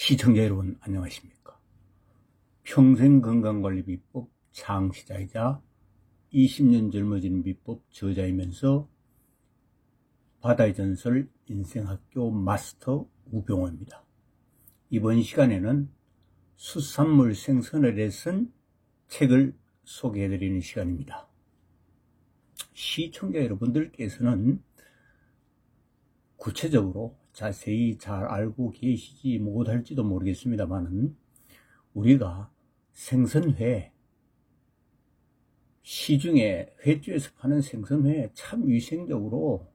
시청자 여러분 안녕하십니까. 평생건강관리비법 창시자이자 20년 젊어지는 비법 저자이면서 바다의 전설 인생학교 마스터 우병호입니다. 이번 시간에는 수산물 생선에 대해선 책을 소개해드리는 시간입니다. 시청자 여러분들께서는 구체적으로 자세히 잘 알고 계시지 못할지도 모르겠습니다만은 우리가 생선회, 시중에 횟집에서 파는 생선회 참 위생적으로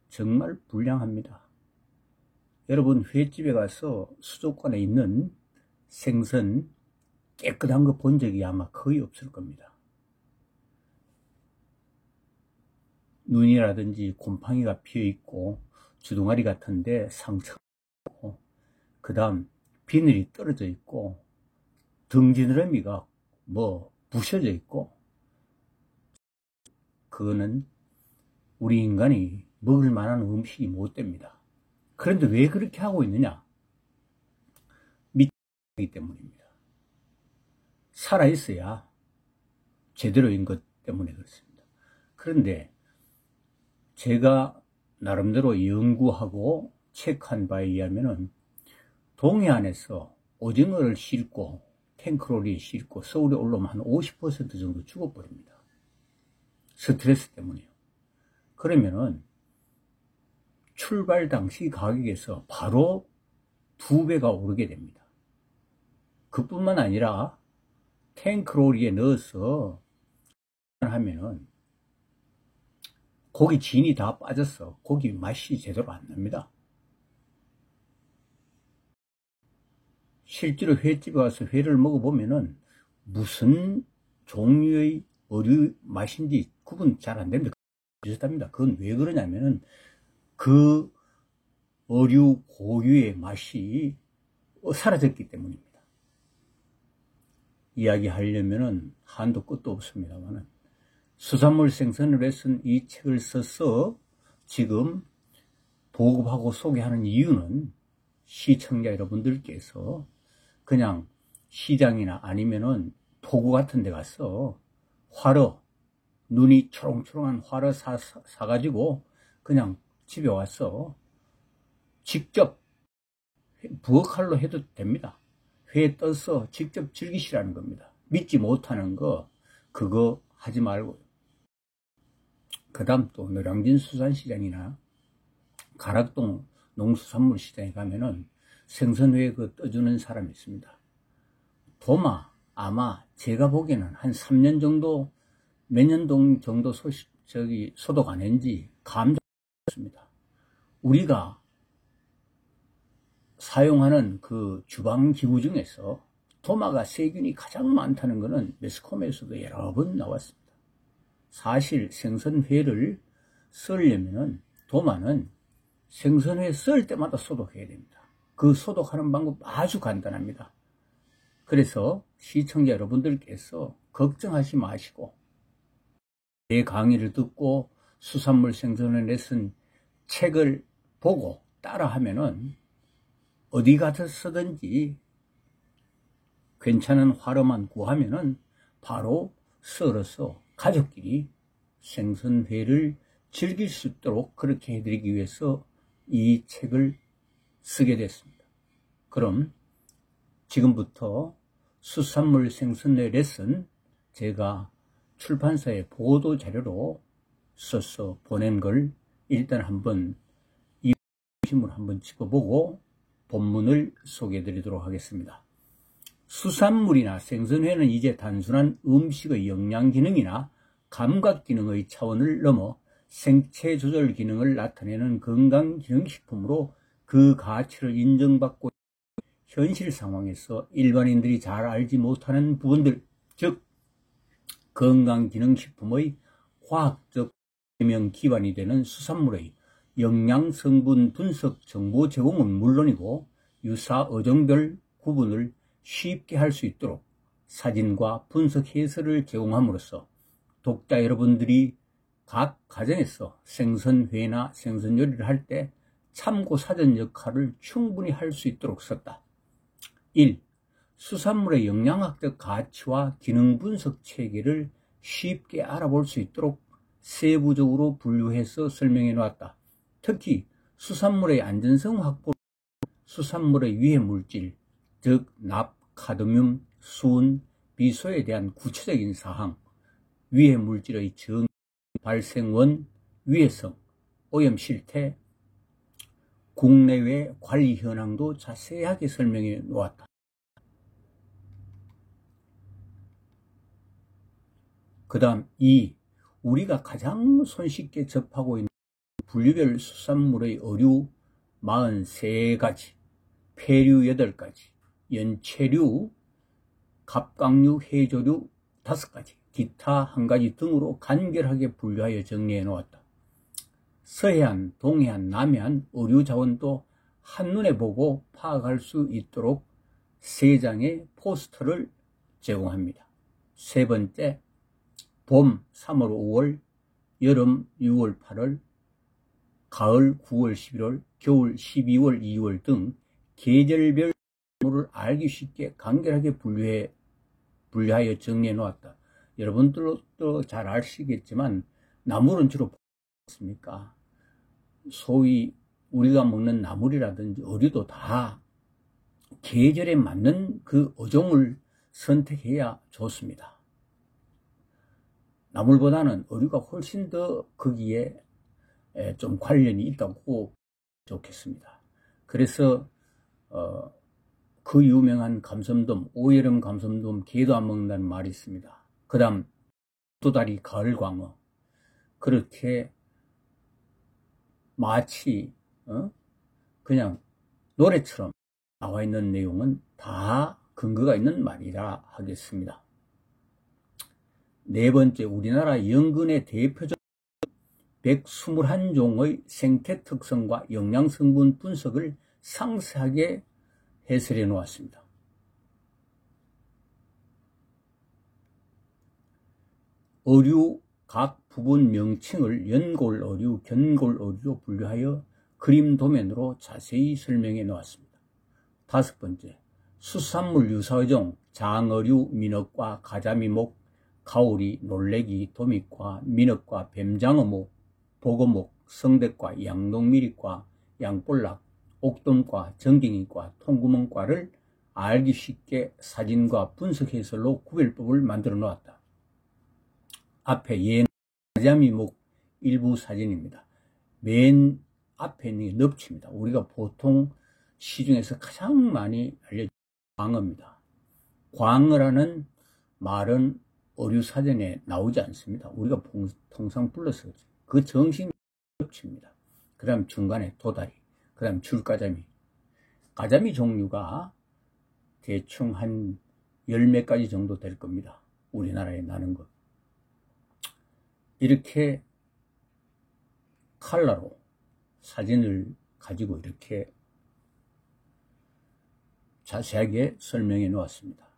정말 불량합니다. 여러분 횟집에 가서 수족관에 있는 생선 깨끗한 거 본 적이 아마 거의 없을 겁니다. 눈이라든지 곰팡이가 피어있고 주둥아리 같은데 상처가 있고, 그 다음 비늘이 떨어져 있고 등지느러미가 부셔져 있고, 그거는 우리 인간이 먹을 만한 음식이 못 됩니다. 그런데 왜 그렇게 하고 있느냐? 미치기 때문입니다. 살아있어야 제대로인 것 때문에 그렇습니다. 그런데 제가 나름대로 연구하고 체크한 바에 의하면은 동해안에서 오징어를 싣고 탱크로리에 싣고 서울에 올라오면 한 50% 정도 죽어버립니다. 스트레스 때문에요. 그러면은 출발 당시 가격에서 바로 2배가 오르게 됩니다. 그뿐만 아니라 탱크로리에 넣어서 하면은 고기 진이 다 빠져서 고기 맛이 제대로 안 납니다. 실제로 횟집에 가서 회를 먹어보면은 무슨 종류의 어류 맛인지 구분 잘 안 됩니다. 비슷합니다. 그건 왜 그러냐면은 그 어류 고유의 맛이 사라졌기 때문입니다. 이야기하려면은 한도 끝도 없습니다만은 수산물 생선을 해서 이 책을 써서 지금 보급하고 소개하는 이유는 시청자 여러분들께서 그냥 시장이나 아니면은 포구 같은 데 가서 화로, 눈이 초롱초롱한 화로 사가지고 그냥 집에 와서 직접 부엌칼로 해도 됩니다. 회에 떠서 직접 즐기시라는 겁니다. 믿지 못하는 거 그거 하지 말고요. 그 다음 또 노량진 수산시장이나 가락동 농수산물시장에 가면은 생선회 그 떠주는 사람이 있습니다. 도마 아마 제가 보기에는 한 3년 정도 몇 년 정도 소독 안 했는지 감정했습니다. 우리가 사용하는 그 주방기구 중에서 도마가 세균이 가장 많다는 것은 매스컴에서도 여러 번 나왔습니다. 사실 생선회를 썰려면은 도마는 생선회 썰 때마다 소독해야 됩니다. 그 소독하는 방법 아주 간단합니다. 그래서 시청자 여러분들께서 걱정하지 마시고 내 강의를 듣고 수산물 생선회에 쓴 책을 보고 따라하면은 어디 가서든지 괜찮은 화로만 구하면은 바로 썰어서 가족끼리 생선회를 즐길 수 있도록 그렇게 해드리기 위해서 이 책을 쓰게 됐습니다. 그럼 지금부터 수산물 생선회 레슨 제가 출판사에 보도 자료로 써서 보낸 걸 일단 한번 이 중심으로 한번 찍어보고 본문을 소개해 드리도록 하겠습니다. 수산물이나 생선회는 이제 단순한 음식의 영양 기능이나 감각 기능의 차원을 넘어 생체 조절 기능을 나타내는 건강 기능식품으로 그 가치를 인정받고 현실 상황에서 일반인들이 잘 알지 못하는 부분들, 즉 건강 기능식품의 화학적 설명 기반이 되는 수산물의 영양 성분 분석 정보 제공은 물론이고 유사 어종별 구분을 쉽게 할 수 있도록 사진과 분석 해설을 제공함으로써 독자 여러분들이 각 가정에서 생선회나 생선 요리를 할 때 참고 사전 역할을 충분히 할 수 있도록 썼다. 1. 수산물의 영양학적 가치와 기능 분석 체계를 쉽게 알아볼 수 있도록 세부적으로 분류해서 설명해 놓았다. 특히 수산물의 안전성 확보, 수산물의 유해 물질, 즉 납, 카드뮴, 수은, 비소에 대한 구체적인 사항, 유해 물질의 정, 발생원, 위해성, 오염 실태, 국내외 관리 현황도 자세하게 설명해 놓았다. 그 다음 2. 우리가 가장 손쉽게 접하고 있는 분류별 수산물의 어류 43가지, 폐류 8가지, 연체류, 갑각류, 해조류 5가지, 기타 1가지 등으로 간결하게 분류하여 정리해 놓았다. 서해안, 동해안, 남해안 어류 자원도 한눈에 보고 파악할 수 있도록 3장의 포스터를 제공합니다. 세 번째, 봄 3월, 5월, 여름 6월, 8월, 가을 9월, 11월, 겨울 12월, 2월 등 계절별 수산물을 알기 쉽게 간결하게 분류하여 정리해 놓았다. 여러분들도 잘 아시겠지만 나물은 주로 뭐습니까? 소위 우리가 먹는 나물이라든지 어류도 다 계절에 맞는 그 어종을 선택해야 좋습니다. 나물보다는 어류가 훨씬 더 거기에 좀 관련이 있다고 좋겠습니다. 그래서 그 유명한 감성돔, 올여름 감성돔 개도 안 먹는다는 말이 있습니다. 그 다음 도다리, 가을광어, 그렇게 마치 그냥 노래처럼 나와 있는 내용은 다 근거가 있는 말이라 하겠습니다. 네 번째, 우리나라 연근의 대표적 121종의 생태 특성과 영양성분 분석을 상세하게 해설해 놓았습니다. 어류 각 부분 명칭을 연골 어류, 견골 어류로 분류하여 그림 도면으로 자세히 설명해 놓았습니다. 다섯 번째, 수산물 유사어종, 장어류, 민어과, 가자미목, 가오리, 놀래기, 도미과, 민어과, 뱀장어목, 보거목, 성대과, 양동미리과, 양볼락, 옥돔과, 정갱이과, 통구멍과를 알기 쉽게 사진과 분석 해설로 구별법을 만들어 놓았다. 앞에 가자미목 일부 사진입니다. 맨 앞에 있는 게 넙치입니다. 우리가 보통 시중에서 가장 많이 알려진 광어입니다. 광어라는 말은 어류사전에 나오지 않습니다. 우리가 통상 불러서 그 정신이 넙치입니다. 그 다음 중간에 도다리, 그 다음 줄가자미. 가자미 종류가 대충 한 10몇 가지 정도 될 겁니다. 우리나라에 나는 것. 이렇게 칼라로 사진을 가지고 이렇게 자세하게 설명해 놓았습니다.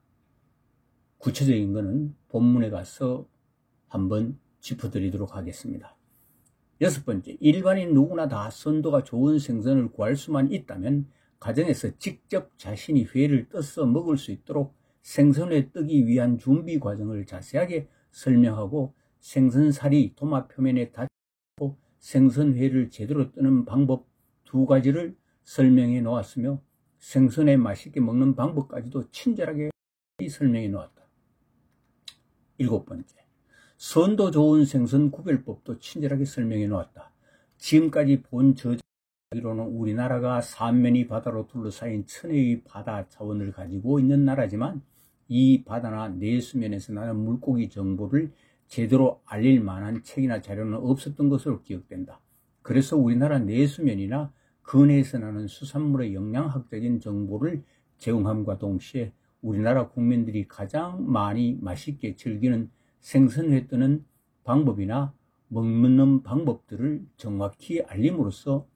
구체적인 것은 본문에 가서 한번 짚어드리도록 하겠습니다. 여섯 번째, 일반인 누구나 다 선도가 좋은 생선을 구할 수만 있다면 가정에서 직접 자신이 회를 떠서 먹을 수 있도록 생선회 뜨기 위한 준비 과정을 자세하게 설명하고 생선살이 도마 표면에 닿고 생선회를 제대로 뜨는 방법 2가지를 설명해 놓았으며 생선회 맛있게 먹는 방법까지도 친절하게 설명해 놓았다. 일곱 번째, 선도 좋은 생선 구별법도 친절하게 설명해 놓았다. 지금까지 본 저자기로는 우리나라가 삼면이 바다로 둘러싸인 천혜의 바다 자원을 가지고 있는 나라지만 이 바다나 내수면에서 나는 물고기 정보를 제대로 알릴 만한 책이나 자료는 없었던 것으로 기억된다. 그래서 우리나라 내수면이나 근해에서 나는 수산물의 영양학적인 정보를 제공함과 동시에 우리나라 국민들이 가장 많이 맛있게 즐기는 생선회 뜨는 방법이나 먹는 방법들을 정확히 알림으로써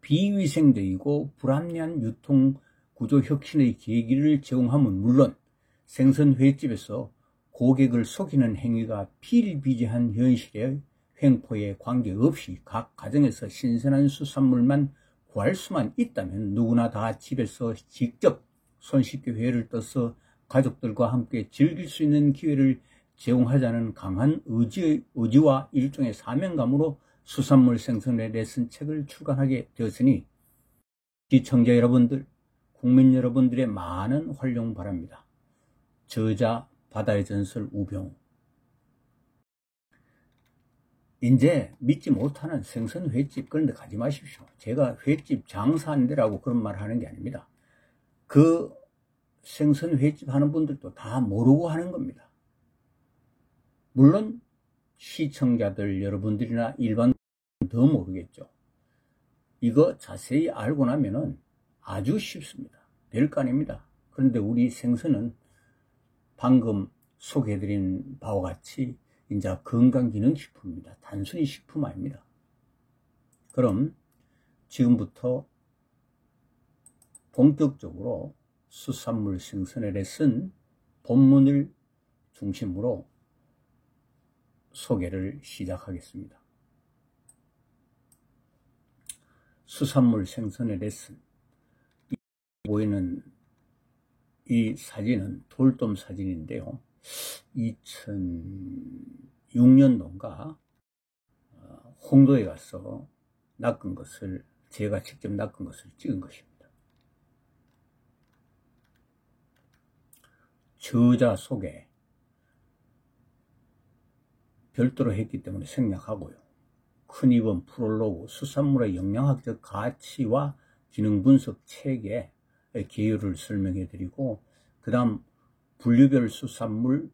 비위생적이고 불합리한 유통구조 혁신의 계기를 제공함은 물론 생선회집에서 고객을 속이는 행위가 비일비재한 현실의 횡포에 관계없이 각 가정에서 신선한 수산물만 구할 수만 있다면 누구나 다 집에서 직접 손쉽게 회를 떠서 가족들과 함께 즐길 수 있는 기회를 제공하자는 강한 의지와 일종의 사명감으로 수산물 생선회 레슨 책을 출간하게 되었으니 시청자 여러분들, 국민 여러분들의 많은 활용 바랍니다. 저자 바다의 전설 우병우. 이제 믿지 못하는 생선 횟집 그런 데 가지 마십시오. 제가 횟집 장사하는 데라고 그런 말 하는 게 아닙니다. 그 생선 횟집 하는 분들도 다 모르고 하는 겁니다. 물론 시청자들 여러분들이나 일반 더 모르겠죠. 이거 자세히 알고 나면은 아주 쉽습니다. 별거 아닙니다. 그런데 우리 생선은 방금 소개해드린 바와 같이 이제 건강기능식품입니다. 단순히 식품 아닙니다. 그럼 지금부터 본격적으로 수산물 생선에 레슨 본문을 중심으로 소개를 시작하겠습니다. 수산물 생선의 레슨. 보이는 이 사진은 돌돔 사진인데요. 2006년도인가 홍도에 가서 낚은 것을, 제가 직접 낚은 것을 찍은 것입니다. 저자 소개 별도로 했기 때문에 생략하고요. 큰 입은 프롤로그, 수산물의 영양학적 가치와 기능 분석 체계의 개요를 설명해 드리고, 그 다음 분류별 수산물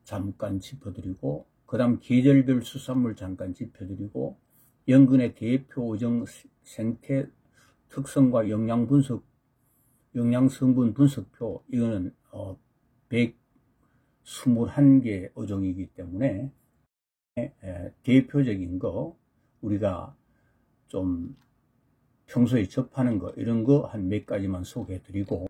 잠깐 짚어드리고, 그 다음 계절별 수산물 잠깐 짚어드리고, 연근의 대표 어종 생태 특성과 영양 분석, 영양 성분 분석표, 이거는 121개 어종이기 때문에 대표적인 거, 우리가 좀 평소에 접하는 거, 이런 거 한 몇 가지만 소개해 드리고,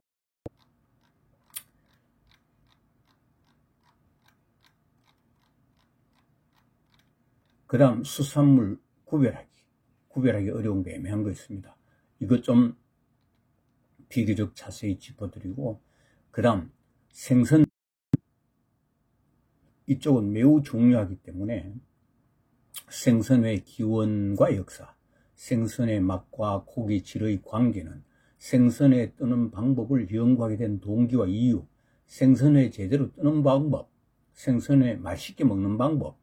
그 다음 수산물 구별하기 어려운 게 애매한 거 있습니다. 이거 좀 비교적 자세히 짚어드리고, 그 다음 생선, 이쪽은 매우 중요하기 때문에 생선의 기원과 역사, 생선의 맛과 고기 질의 관계는, 생선회 뜨는 방법을 연구하게 된 동기와 이유, 생선회 제대로 뜨는 방법, 생선회 맛있게 먹는 방법,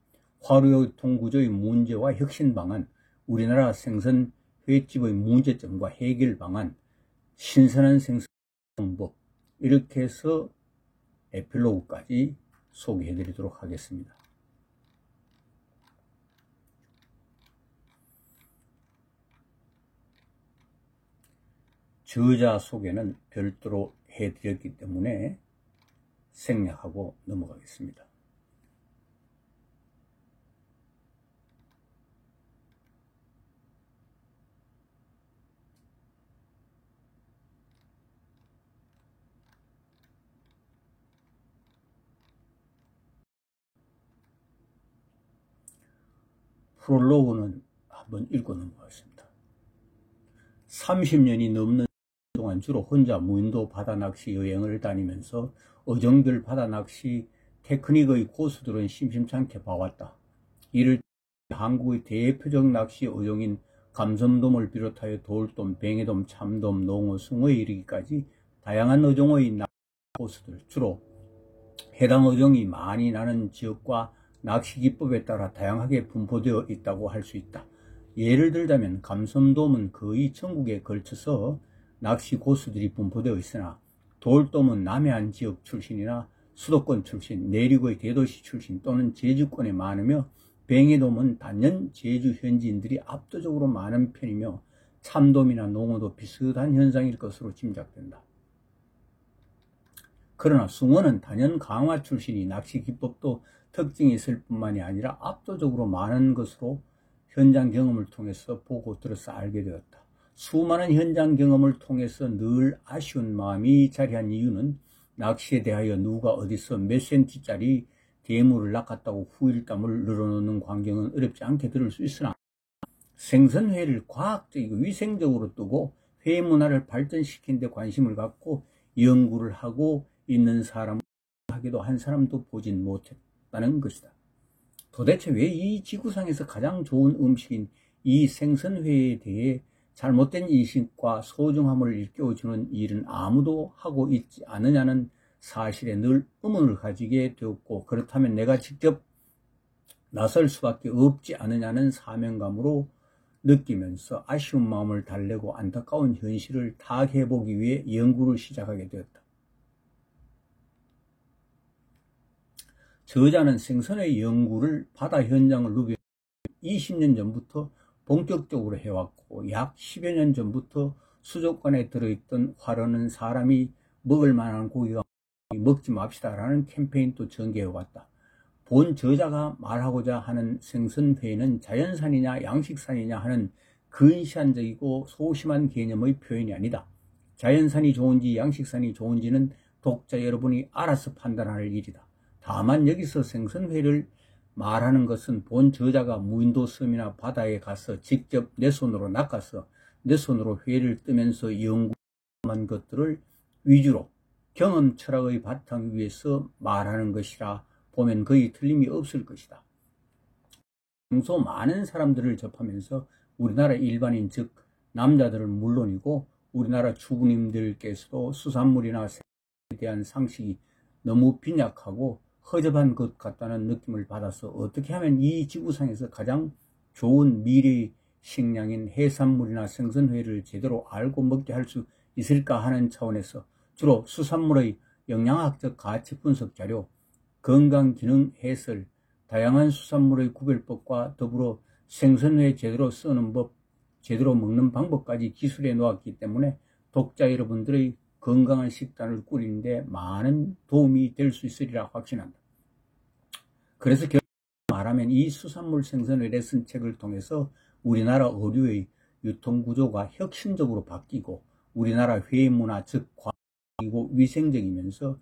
화로유통 구조의 문제와 혁신 방안, 우리나라 생선 횟집의 문제점과 해결 방안, 신선한 생선 방법, 이렇게 해서 에필로그까지 소개해 드리도록 하겠습니다. 저자 소개는 별도로 해 드렸기 때문에 생략하고 넘어가겠습니다. 프롤로그는 한번 읽고 넘어가겠습니다. 30년이 넘는 동안 주로 혼자 무인도 바다 낚시 여행을 다니면서 어종별 바다 낚시 테크닉의 고수들은 심심찮게 봐왔다. 이를 한국의 대표적 낚시 어종인 감섬돔을 비롯하여 돌돔, 뱅에돔, 참돔, 농어, 숭어에 이르기까지 다양한 어종의 낚시 고수들, 주로 해당 어종이 많이 나는 지역과 낚시 기법에 따라 다양하게 분포되어 있다고 할 수 있다. 예를 들자면 감섬돔은 거의 전국에 걸쳐서 낚시 고수들이 분포되어 있으나, 돌돔은 남해안 지역 출신이나 수도권 출신, 내륙의 대도시 출신 또는 제주권에 많으며, 뱅에돔은 단연 제주 현지인들이 압도적으로 많은 편이며, 참돔이나 농어도 비슷한 현상일 것으로 짐작된다. 그러나 숭어는 단연 강화 출신이 낚시 기법도 특징이 있을 뿐만이 아니라 압도적으로 많은 것으로 현장 경험을 통해서 보고 들어서 알게 되었다. 수많은 현장 경험을 통해서 늘 아쉬운 마음이 자리한 이유는, 낚시에 대하여 누가 어디서 몇 cm짜리 대물을 낚았다고 후일담을 늘어놓는 광경은 어렵지 않게 들을 수 있으나, 생선회를 과학적이고 위생적으로 뜨고 회 문화를 발전시키는 데 관심을 갖고 연구를 하고 있는 사람을 하기도 한 사람도 보진 못했다는 것이다. 도대체 왜 이 지구상에서 가장 좋은 음식인 이 생선회에 대해 잘못된 인식과 소중함을 일깨워주는 일은 아무도 하고 있지 않느냐는 사실에 늘 의문을 가지게 되었고, 그렇다면 내가 직접 나설 수밖에 없지 않느냐는 사명감으로 느끼면서 아쉬운 마음을 달래고 안타까운 현실을 타개해보기 위해 연구를 시작하게 되었다. 저자는 생선의 연구를 바다 현장을 누비며 20년 전부터 본격적으로 해왔고, 약 10여 년 전부터 수족관에 들어있던 화로는 사람이 먹을 만한 고기가 먹지 맙시다라는 캠페인도 전개해왔다. 본 저자가 말하고자 하는 생선회는 자연산이냐 양식산이냐 하는 근시안적이고 소심한 개념의 표현이 아니다. 자연산이 좋은지 양식산이 좋은지는 독자 여러분이 알아서 판단할 일이다. 다만 여기서 생선회를 말하는 것은 본 저자가 무인도 섬이나 바다에 가서 직접 내 손으로 낚아서 내 손으로 회를 뜨면서 연구한 것들을 위주로 경험 철학의 바탕 위에서 말하는 것이라 보면 거의 틀림이 없을 것이다. 평소 많은 사람들을 접하면서 우리나라 일반인 즉 남자들은 물론이고 우리나라 주부님들께서도 수산물이나 생선에 대한 상식이 너무 빈약하고 허접한 것 같다는 느낌을 받아서 어떻게 하면 이 지구상에서 가장 좋은 미래의 식량인 해산물이나 생선회를 제대로 알고 먹게 할 수 있을까 하는 차원에서 주로 수산물의 영양학적 가치 분석 자료, 건강기능 해설, 다양한 수산물의 구별법과 더불어 생선회 제대로 쓰는 법, 제대로 먹는 방법까지 기술해 놓았기 때문에 독자 여러분들의 건강한 식단을 꾸리는데 많은 도움이 될 수 있으리라 확신한다. 그래서 결국 말하면 이 수산물 생선회 레슨 책을 통해서 우리나라 어류의 유통구조가 혁신적으로 바뀌고 우리나라 회 문화 즉 과학이고 위생적이면서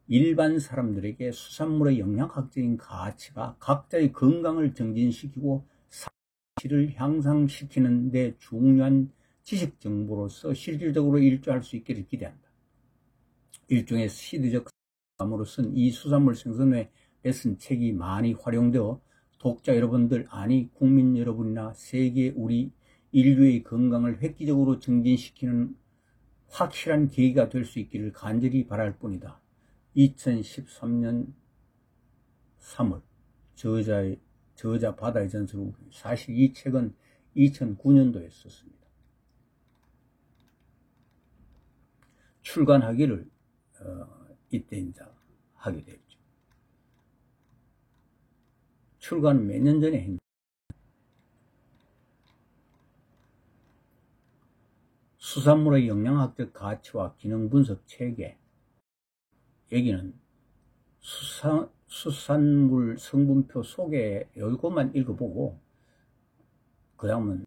일반 사람들에게 수산물의 영양학적인 가치가 각자의 건강을 증진시키고 사실을 향상시키는 데 중요한 지식 정보로서 실질적으로 일조할 수 있기를 기대한다. 일종의 시대적 감으로 쓴 이 수산물 생선회 레슨 책이 많이 활용되어 독자 여러분들 아니 국민 여러분이나 세계 우리 인류의 건강을 획기적으로 증진시키는 확실한 계기가 될 수 있기를 간절히 바랄 뿐이다. 2013년 3월 저자 바다의 전설. 사실 이 책은 2009년도에 썼습니다. 출간하기를 이때 이제 하게 됐죠. 출간은 몇 년 전에 했는데 수산물의 영양학적 가치와 기능 분석 체계. 여기는 수산물 성분표 소개 이것만 읽어보고 그 다음은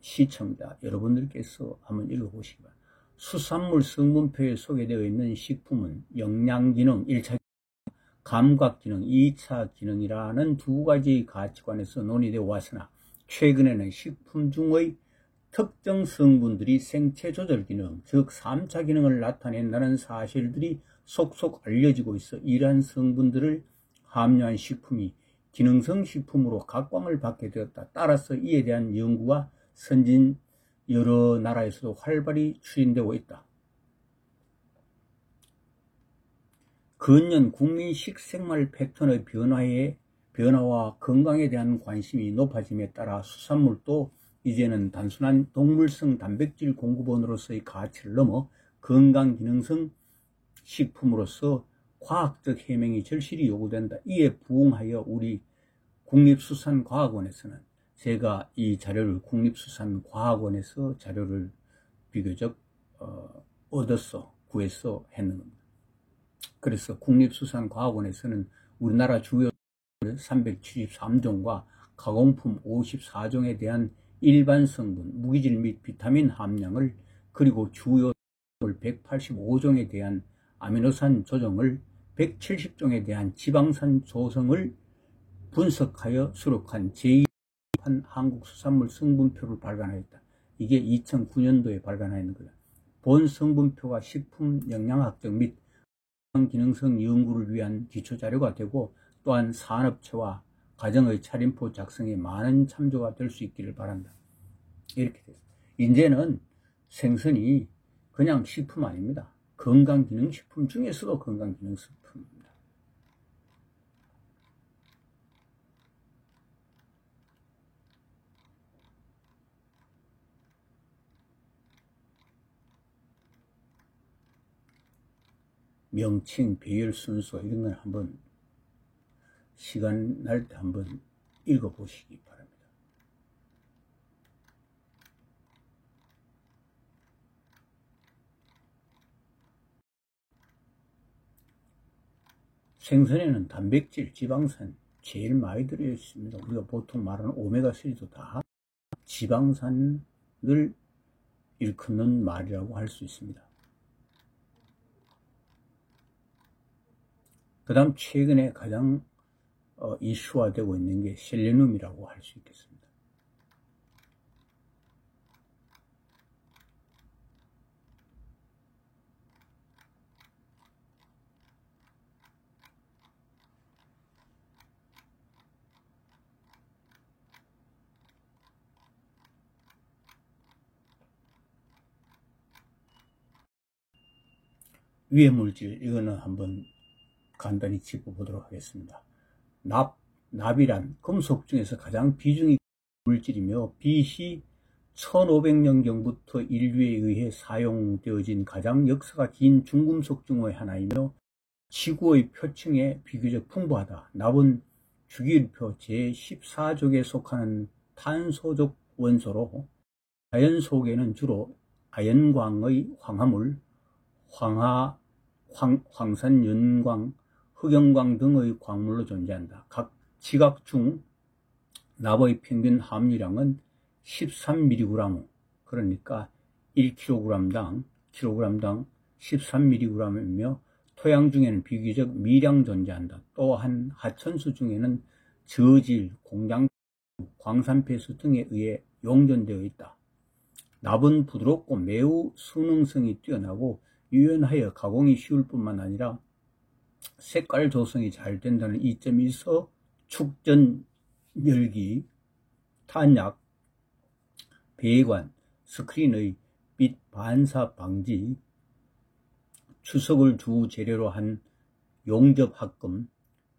시청자 여러분들께서 한번 읽어보시기 바랍니다. 수산물 성분표에 소개되어 있는 식품은 영양기능 1차 감각기능 2차 기능이라는 두 가지 가치관에서 논의되어 왔으나 최근에는 식품 중의 특정 성분들이 생체 조절 기능, 즉 3차 기능을 나타낸다는 사실들이 속속 알려지고 있어 이러한 성분들을 함유한 식품이 기능성 식품으로 각광을 받게 되었다. 따라서 이에 대한 연구가 선진 여러 나라에서도 활발히 추진되고 있다. 근년 국민 식생활 패턴의 변화와 건강에 대한 관심이 높아짐에 따라 수산물도 이제는 단순한 동물성 단백질 공급원으로서의 가치를 넘어 건강기능성 식품으로서 과학적 해명이 절실히 요구된다. 이에 부응하여 우리 국립수산과학원에서는 제가 이 자료를 국립수산과학원에서 자료를 비교적 구해서 했는 겁니다. 그래서 국립수산과학원에서는 우리나라 주요 373종과 가공품 54종에 대한 일반 성분, 무기질 및 비타민 함량을 그리고 주요 185종에 대한 아미노산 조정을 170종에 대한 지방산 조성을 분석하여 수록한 제2판 한국수산물 성분표를 발간하였다. 이게 2009년도에 발간하였는 거다. 본 성분표가 식품 영양학적 및 기능성 연구를 위한 기초자료가 되고 또한 산업체와 가정의 차림표 작성에 많은 참조가 될 수 있기를 바란다. 이렇게 됐어요. 이제는 생선이 그냥 식품 아닙니다. 건강기능식품 중에서도 건강기능식품입니다. 명칭, 배열 순서 이런 건 한번 시간 날 때 한번 읽어보시기 바랍니다. 생선에는 단백질, 지방산 제일 많이 들어있습니다. 우리가 보통 말하는 오메가3도 다 지방산을 일컫는 말이라고 할 수 있습니다. 그 다음 최근에 가장 이슈화되고 있는 게 셀레늄이라고 할 수 있겠습니다. 유해물질 이거는 한번 간단히 짚어보도록 하겠습니다. 납이란 금속 중에서 가장 비중이 물질이며 BC 1500년경부터 인류에 의해 사용되어진 가장 역사가 긴 중금속 중의 하나이며 지구의 표층에 비교적 풍부하다. 납은 주기율표 제14족에 속하는 탄소족 원소로 자연 속에는 주로 아연광의 황화물, 황산, 연광, 흑연광 등의 광물로 존재한다. 각 지각 중 납의 평균 함유량은 13mg, 그러니까 1kg당 13mg이며 토양 중에는 비교적 미량 존재한다. 또한 하천수 중에는 저질, 공장, 광산폐수 등에 의해 용존되어 있다. 납은 부드럽고 매우 수능성이 뛰어나고 유연하여 가공이 쉬울 뿐만 아니라 색깔 조성이 잘 된다는 이점이 있어 축전, 열기, 탄약, 배관, 스크린의 빛 반사 방지, 추석을 주 재료로 한 용접 합금,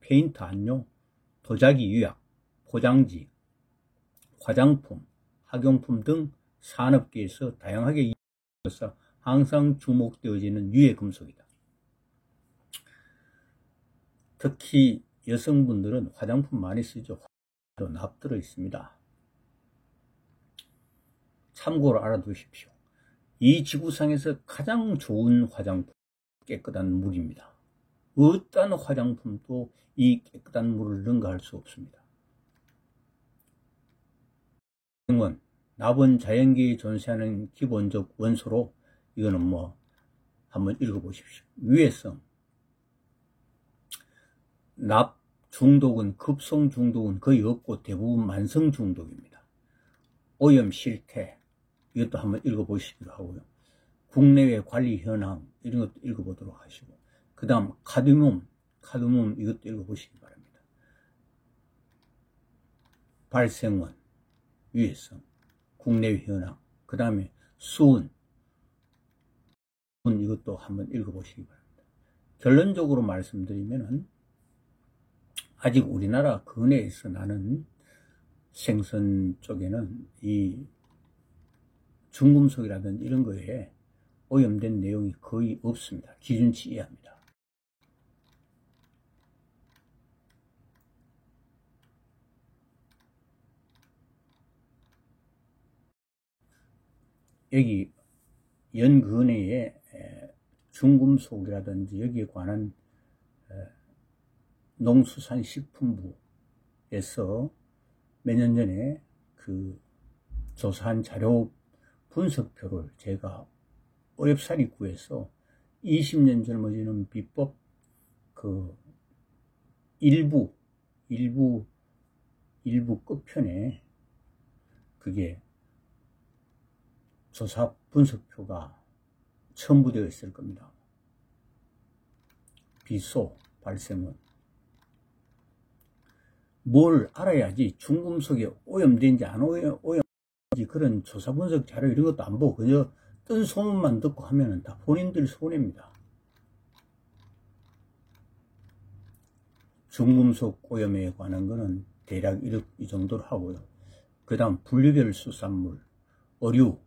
페인트 안료, 도자기 유약, 포장지, 화장품, 학용품 등 산업계에서 다양하게 이용해서 항상 주목되어지는 유해 금속이다. 특히 여성분들은 화장품 많이 쓰죠. 납 들어 있습니다. 참고로 알아두십시오. 이 지구상에서 가장 좋은 화장품, 깨끗한 물입니다. 어떤 화장품도 이 깨끗한 물을 능가할 수 없습니다. 납은 자연계에 존재하는 기본적 원소로 이거는 한번 읽어보십시오. 유해성. 납 중독은 급성 중독은 거의 없고 대부분 만성 중독입니다. 오염 실태 이것도 한번 읽어보시기로 하고요. 국내외 관리 현황 이런 것도 읽어보도록 하시고 그 다음 카드뮴 이것도 읽어보시기 바랍니다. 발생원, 유해성, 국내외 현황, 그 다음에 수은 이것도 한번 읽어보시기 바랍니다. 결론적으로 말씀드리면은 아직 우리나라 근해에서 나는 생선 쪽에는 이 중금속이라든지 이런 거에 오염된 내용이 거의 없습니다. 기준치 이하입니다. 여기 연근해에 중금속이라든지 여기에 관한 농수산식품부에서 몇 년 전에 그 조사한 자료 분석표를 제가 어렵사리 구해서 20년 젊어지는 비법 그 일부 끝편에 그게 조사 분석표가 첨부되어 있을 겁니다. 비소 발생은 뭘 알아야지 중금속이 오염된지 안 오염된지 그런 조사 분석 자료 이런 것도 안 보고 그저 뜬 소문만 듣고 하면은 다 본인들 손해입니다. 중금속 오염에 관한 거는 대략 이 정도로 하고요. 그 다음 분류별 수산물, 어류,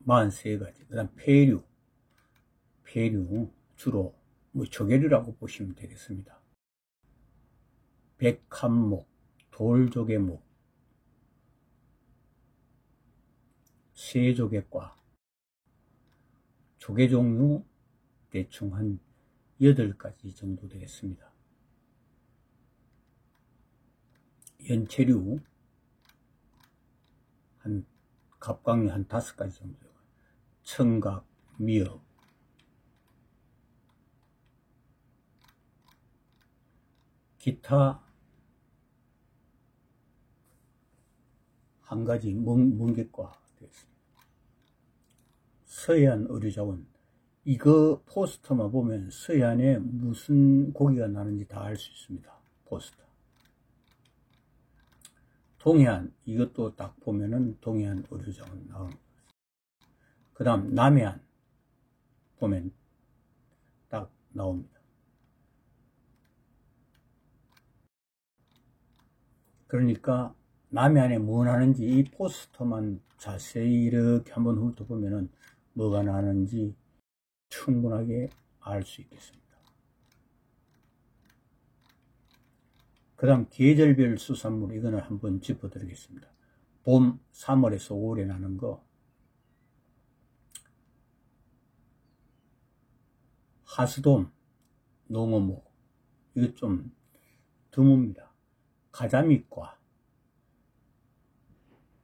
(43) 가지. 그 다음 폐류 주로 뭐 조개류라고 보시면 되겠습니다. 백합목, 돌조개목, 새조개과, 조개 종류 대충 한 8가지 정도 되겠습니다. 연체류 한 갑각류 한 5가지 정도 되고, 청각, 미역, 기타 한 가지 멍게과 되겠습니다. 서해안 어류자원, 이거 포스터만 보면 서해안에 무슨 고기가 나는지 다 알 수 있습니다. 포스터. 동해안, 이것도 딱 보면은 동해안 어류자원 나옵니다. 그 다음 남해안 보면 딱 나옵니다. 그러니까 남해안에 뭐 나는지 이 포스터만 자세히 이렇게 한번 훑어보면은 뭐가 나는지 충분하게 알 수 있겠습니다. 그 다음 계절별 수산물, 이거는 한번 짚어드리겠습니다. 봄 3월에서 5월에 나는 거, 하수돔, 농어목, 이거 좀 드뭅니다. 가자미과,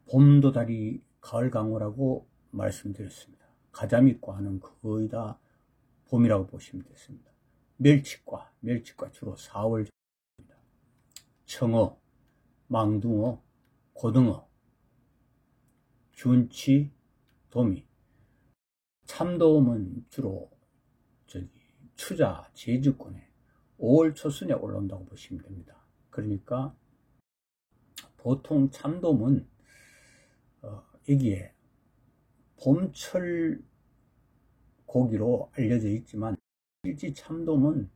봄도다리, 가을강어라고 말씀드렸습니다. 가자미과는 거의 다 봄이라고 보시면 되겠습니다. 멸치과 주로 4월 정도입니다. 청어, 망둥어, 고등어, 균치, 도미, 참돔은 주로 추자, 제주권에 5월 초순에 올라온다고 보시면 됩니다. 그러니까 보통 참돔은 여기에 봄철 고기로 알려져 있지만 실제 참돔은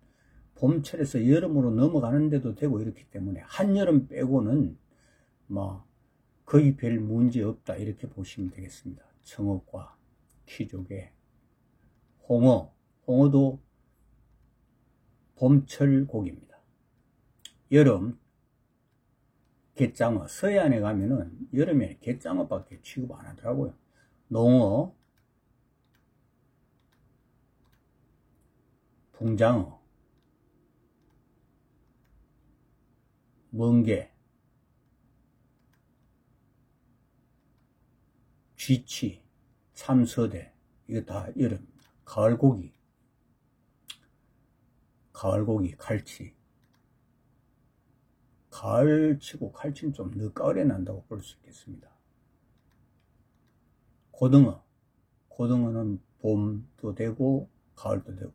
봄철에서 여름으로 넘어가는데도 되고 이렇기 때문에 한여름 빼고는 뭐 거의 별 문제 없다 이렇게 보시면 되겠습니다. 청어과 키조개, 홍어도 봄철 고기입니다. 여름 갯장어, 서해안에 가면은 여름에 갯장어밖에 취급 안 하더라고요. 농어, 붕장어, 멍게, 쥐치, 참서대, 이거 다 여름. 가을고기, 갈치. 가을치고 갈치는 좀 늦가을에 난다고 볼 수 있겠습니다. 고등어는 봄도 되고 가을도 되고,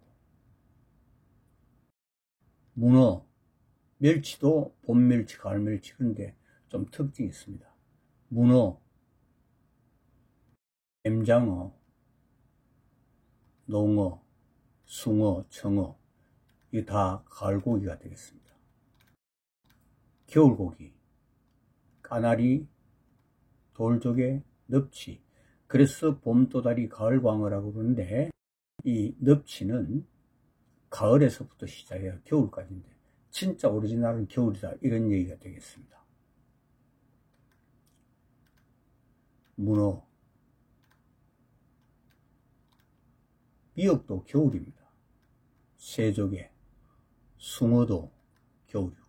문어, 멸치도 봄멸치, 가을멸치. 그런데 좀 특징이 있습니다. 문어, 뱀장어, 농어, 숭어, 청어, 이게 다 가을고기가 되겠습니다. 겨울고기, 까나리, 돌조개, 넙치. 그래서 봄도다리, 가을광어라고 그러는데 이 넙치는 가을에서부터 시작해야 겨울까지인데 진짜 오리지널은 겨울이다 이런 얘기가 되겠습니다. 문어, 미역도 겨울입니다. 새조개, 숭어도 겨울이고,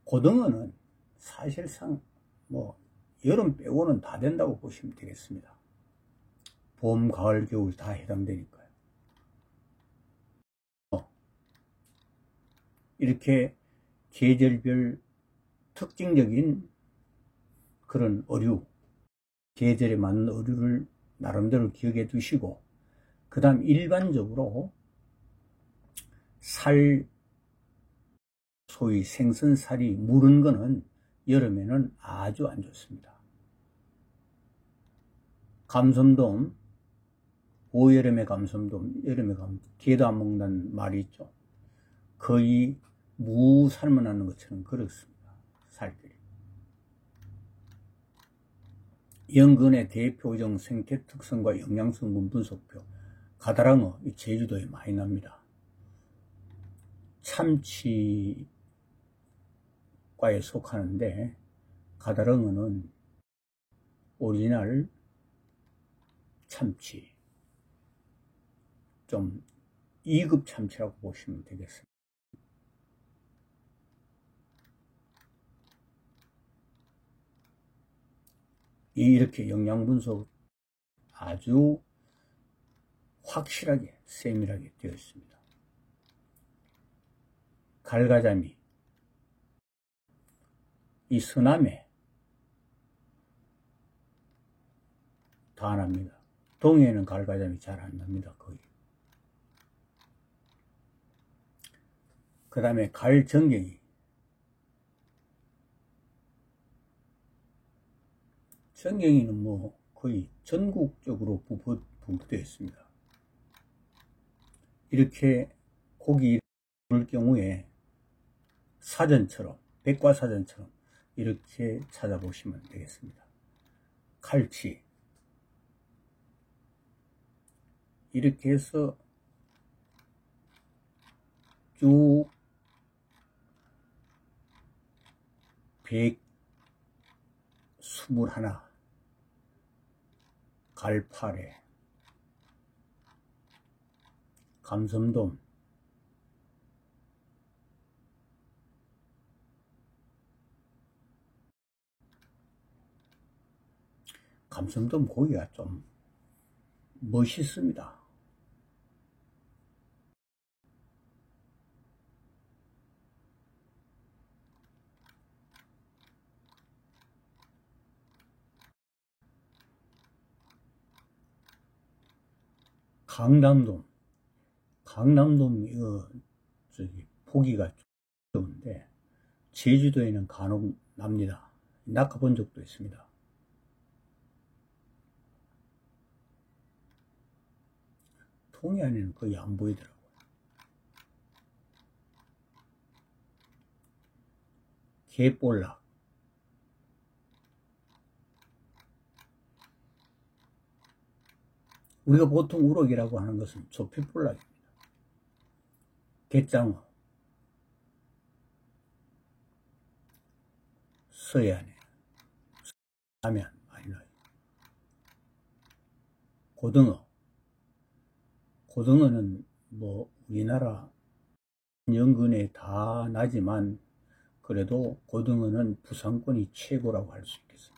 고등어는 사실상 뭐 여름 빼고는 다 된다고 보시면 되겠습니다. 봄, 가을, 겨울 다 해당되니까요. 이렇게 계절별 특징적인 그런 어류, 계절에 맞는 어류를 나름대로 기억해 두시고, 그 다음 일반적으로 소위 생선살이 무른 거는 여름에는 아주 안 좋습니다. 감섬돔, 고여름에 감섬돔, 여름에 개도 안 먹는다는 말이 있죠. 거의 무 삶아놓는 것처럼 그렇습니다. 살들이. 연근의 대표적 생태 특성과 영양성분 분석표. 가다랑어, 제주도에 많이 납니다. 참치과에 속하는데, 가다랑어는 오리지널 참치, 좀 2급 참치라고 보시면 되겠습니다. 이렇게 영양 분석 아주 확실하게 세밀하게 되어 있습니다. 갈가자미, 이 서남에 다 납니다. 동해에는 갈가자미 잘 안 납니다. 거의. 그 다음에 갈정갱이, 정갱이는 뭐 거의 전국적으로 분포되어 있습니다. 이렇게 고기를 볼 경우에 사전처럼, 백과사전처럼 이렇게 찾아보시면 되겠습니다. 칼치, 이렇게 해서 쭉 121, 갈파래, 감섬돔, 감섬돔 고기가 좀 멋있습니다. 강남돔 이거 보기가 좋은데 제주도에는 간혹 납니다. 낚아본 적도 있습니다. 통이 안에는 거의 안 보이더라고요. 개볼락, 우리가 보통 우럭이라고 하는 것은 조피볼락입니다. 갯장어, 서해안에 라면 많이 나요. 고등어는 뭐 우리나라 연근에 다 나지만 그래도 고등어는 부상권이 최고라고 할 수 있겠습니다.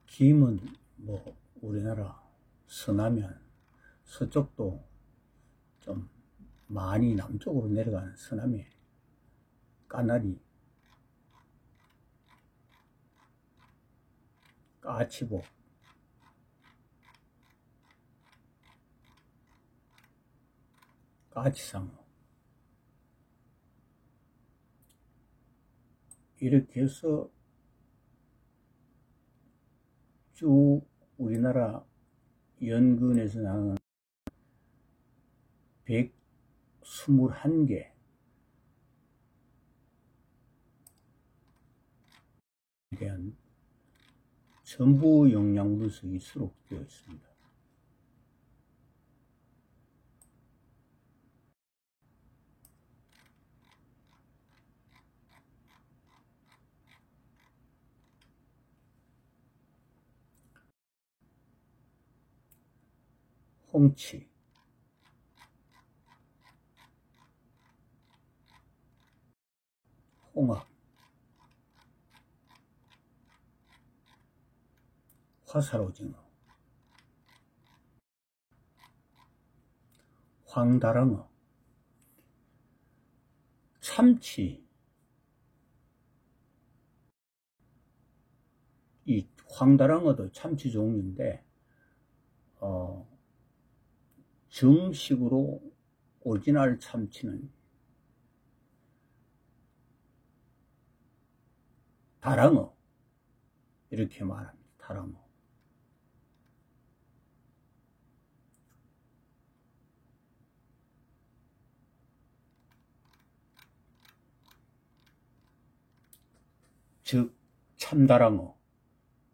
김은 뭐 우리나라 서남면, 서쪽도 좀 많이 남쪽으로 내려가는 서남에 까나리, 까치복, 까치상어, 이렇게 해서 쭉 우리나라 연근에서 나오는 121개 에 대한 전부 영양 분석이 수록되어 있습니다. 홍치, 홍합, 화살오징어, 황다랑어, 참치. 이 황다랑어도 참치 종류인데 정식으로 오리지널 참치는 다랑어 이렇게 말합니다. 다랑어. 즉 참다랑어,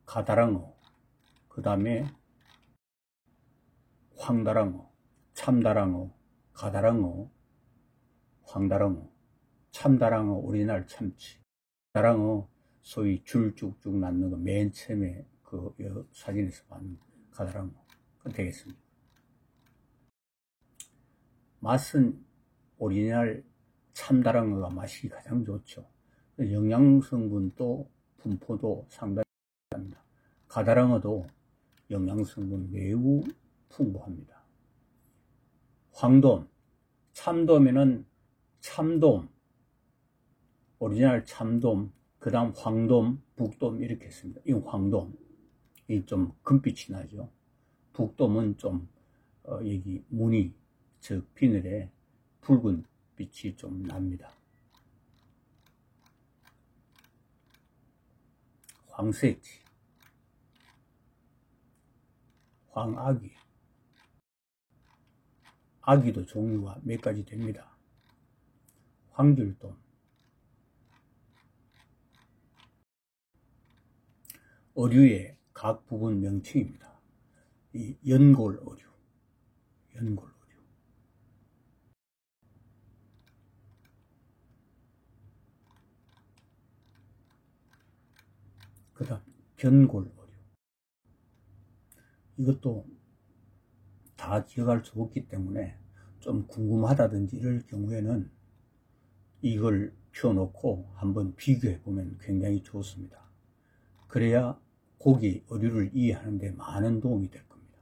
가다랑어, 그 다음에 황다랑어, 참다랑어, 가다랑어, 황다랑어, 참다랑어, 오리지널 참치, 가다랑어, 소위 줄 쭉쭉 낳는 거 맨 처음에 그 사진에서 봤는 가다랑어, 그 되겠습니다. 맛은 오리지널 참다랑어가 맛이 가장 좋죠. 영양성분도 분포도 상당히 합니다. 가다랑어도 영양성분 매우 풍부합니다. 황돔, 참돔에는 참돔, 오리지널 참돔, 그 다음 황돔, 북돔 이렇게 있습니다. 이 황돔, 이 좀 금빛이 나죠. 북돔은 좀 여기 무늬, 즉 비늘에 붉은 빛이 좀 납니다. 황새치, 황아귀, 아귀도 종류가 몇 가지 됩니다. 황귤돔, 어류의 각 부분 명칭입니다. 이 연골 어류, 연골 어류, 그 다음 변골 어류. 이것도 다 기억할 수 없기 때문에 좀 궁금하다든지 이럴 경우에는 이걸 펴놓고 한번 비교해 보면 굉장히 좋습니다. 그래야 고기, 어류를 이해하는 데 많은 도움이 될 겁니다.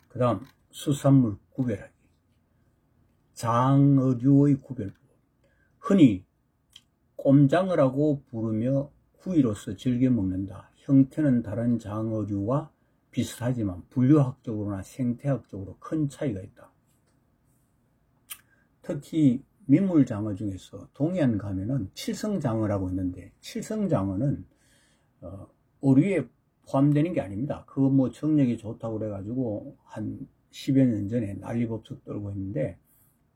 그 다음 수산물 구별하기, 장어류의 구별법. 흔히 꼼장어라고 부르며 구이로서 즐겨 먹는다. 형태는 다른 장어류와 비슷하지만 분류학적으로나 생태학적으로 큰 차이가 있다. 특히 민물장어 중에서 동해안 가면은 칠성장어라고 있는데, 칠성장어는 어류에 포함되는 게 아닙니다. 그거 뭐 정력이 좋다고 그래가지고 한 10여 년 전에 난리법석 떨고 있는데,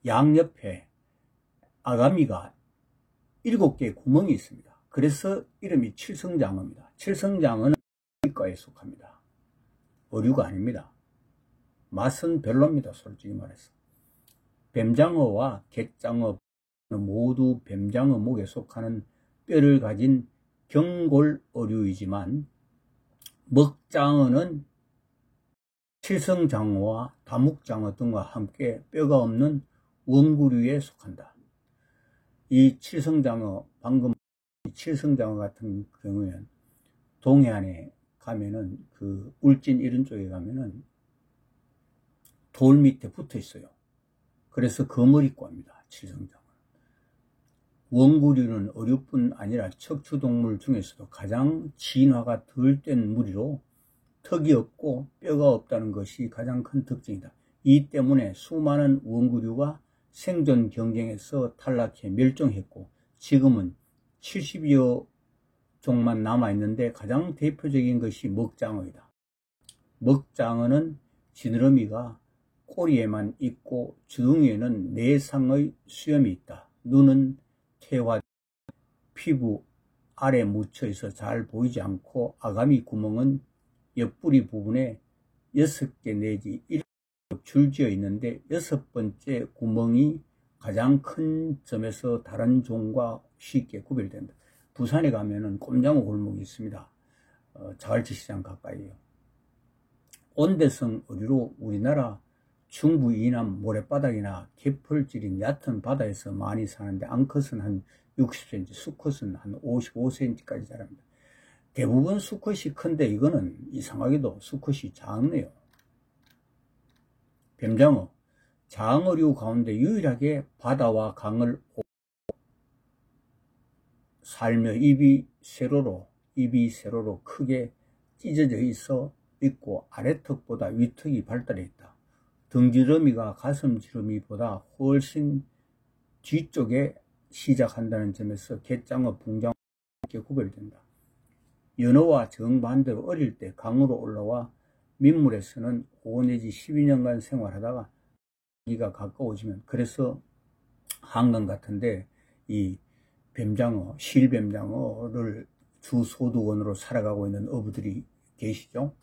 양옆에 아가미가 7개의 구멍이 있습니다. 그래서 이름이 칠성장어입니다. 칠성장어는 어류과에 속합니다. 어류가 아닙니다. 맛은 별로입니다. 솔직히 말해서. 뱀장어와 갯장어 모두 뱀장어 목에 속하는 뼈를 가진 경골 어류이지만, 먹장어는 칠성장어와 다묵장어 등과 함께 뼈가 없는 원구류에 속한다. 이 칠성장어, 방금 칠성장어 같은 경우에는 동해안에 가면은 그 울진 이런 쪽에 가면은 돌 밑에 붙어 있어요. 그래서 거머리과입니다. 칠성장어는. 원구류는 어류뿐 아니라 척추동물 중에서도 가장 진화가 덜 된 무리로 턱이 없고 뼈가 없다는 것이 가장 큰 특징이다. 이 때문에 수많은 원구류가 생존 경쟁에서 탈락해 멸종했고, 지금은 70여 종만 남아있는데 가장 대표적인 것이 먹장어이다. 먹장어는 지느러미가 꼬리에만 있고 주둥이에는 내상의 수염이 있다. 눈은 퇴화, 피부 아래 묻혀 있어 잘 보이지 않고, 아가미 구멍은 옆구리 부분에 6개 내지 7개 줄지어 있는데 6번째 구멍이 가장 큰 점에서 다른 종과 쉽게 구별된다. 부산에 가면은 꼼장어 골목이 있습니다. 자갈치시장 가까이요. 온대성 어류로 우리나라 중부 이남 모래바닥이나 개펄질인 얕은 바다에서 많이 사는데, 암컷은 한 60cm, 수컷은 한 55cm까지 자랍니다. 대부분 수컷이 큰데 이거는 이상하게도 수컷이 작네요. 뱀장어, 장어류 가운데 유일하게 바다와 강을 살며 입이 세로로 크게 찢어져 있고 아래턱보다 위턱이 발달해 있다. 등지름이가 가슴지름이보다 훨씬 뒤쪽에 시작한다는 점에서 갯장어, 붕장어와 함께 구별된다. 연어와 정반대로 어릴 때 강으로 올라와 민물에서는 5 내지 12년간 생활하다가 기가 가까워지면, 그래서 한강 같은데 이 뱀장어, 실뱀장어를 주 소득원으로 살아가고 있는 어부들이 계시죠.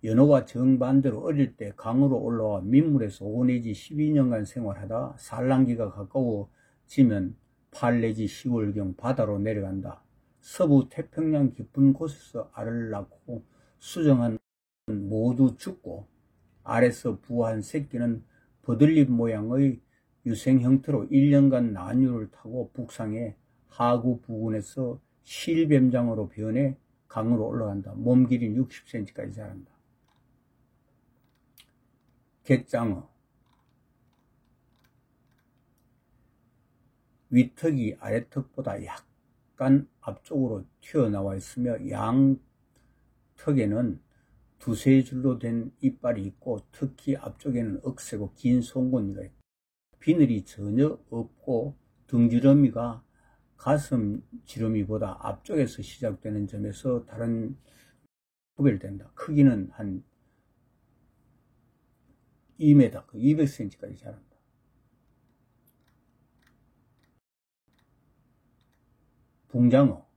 연어와 정반대로 어릴 때 강으로 올라와 민물에서 5 내지 12년간 생활하다 산란기가 가까워지면 8 내지 10월경 바다로 내려간다. 서부 태평양 깊은 곳에서 알을 낳고 수정한 모두 죽고 알에서 부화한 새끼는 버들잎 모양의 유생 형태로 1년간 나뉴를 타고 북상해 하구 부근에서 실뱀장어로 변해 강으로 올라간다. 몸 길이는 60cm까지 자란다. 갯장어, 위턱이 아래턱보다 약간 앞쪽으로 튀어나와 있으며 양턱에는 두세 줄로 된 이빨이 있고 특히 앞쪽에는 억세고 긴 송곳니가 있다. 비늘이 전혀 없고 등지름이가 가슴 지름이보다 앞쪽에서 시작되는 점에서 다른 구별된다. 크기는 한 2m, 200cm까지 자란다. 붕장어,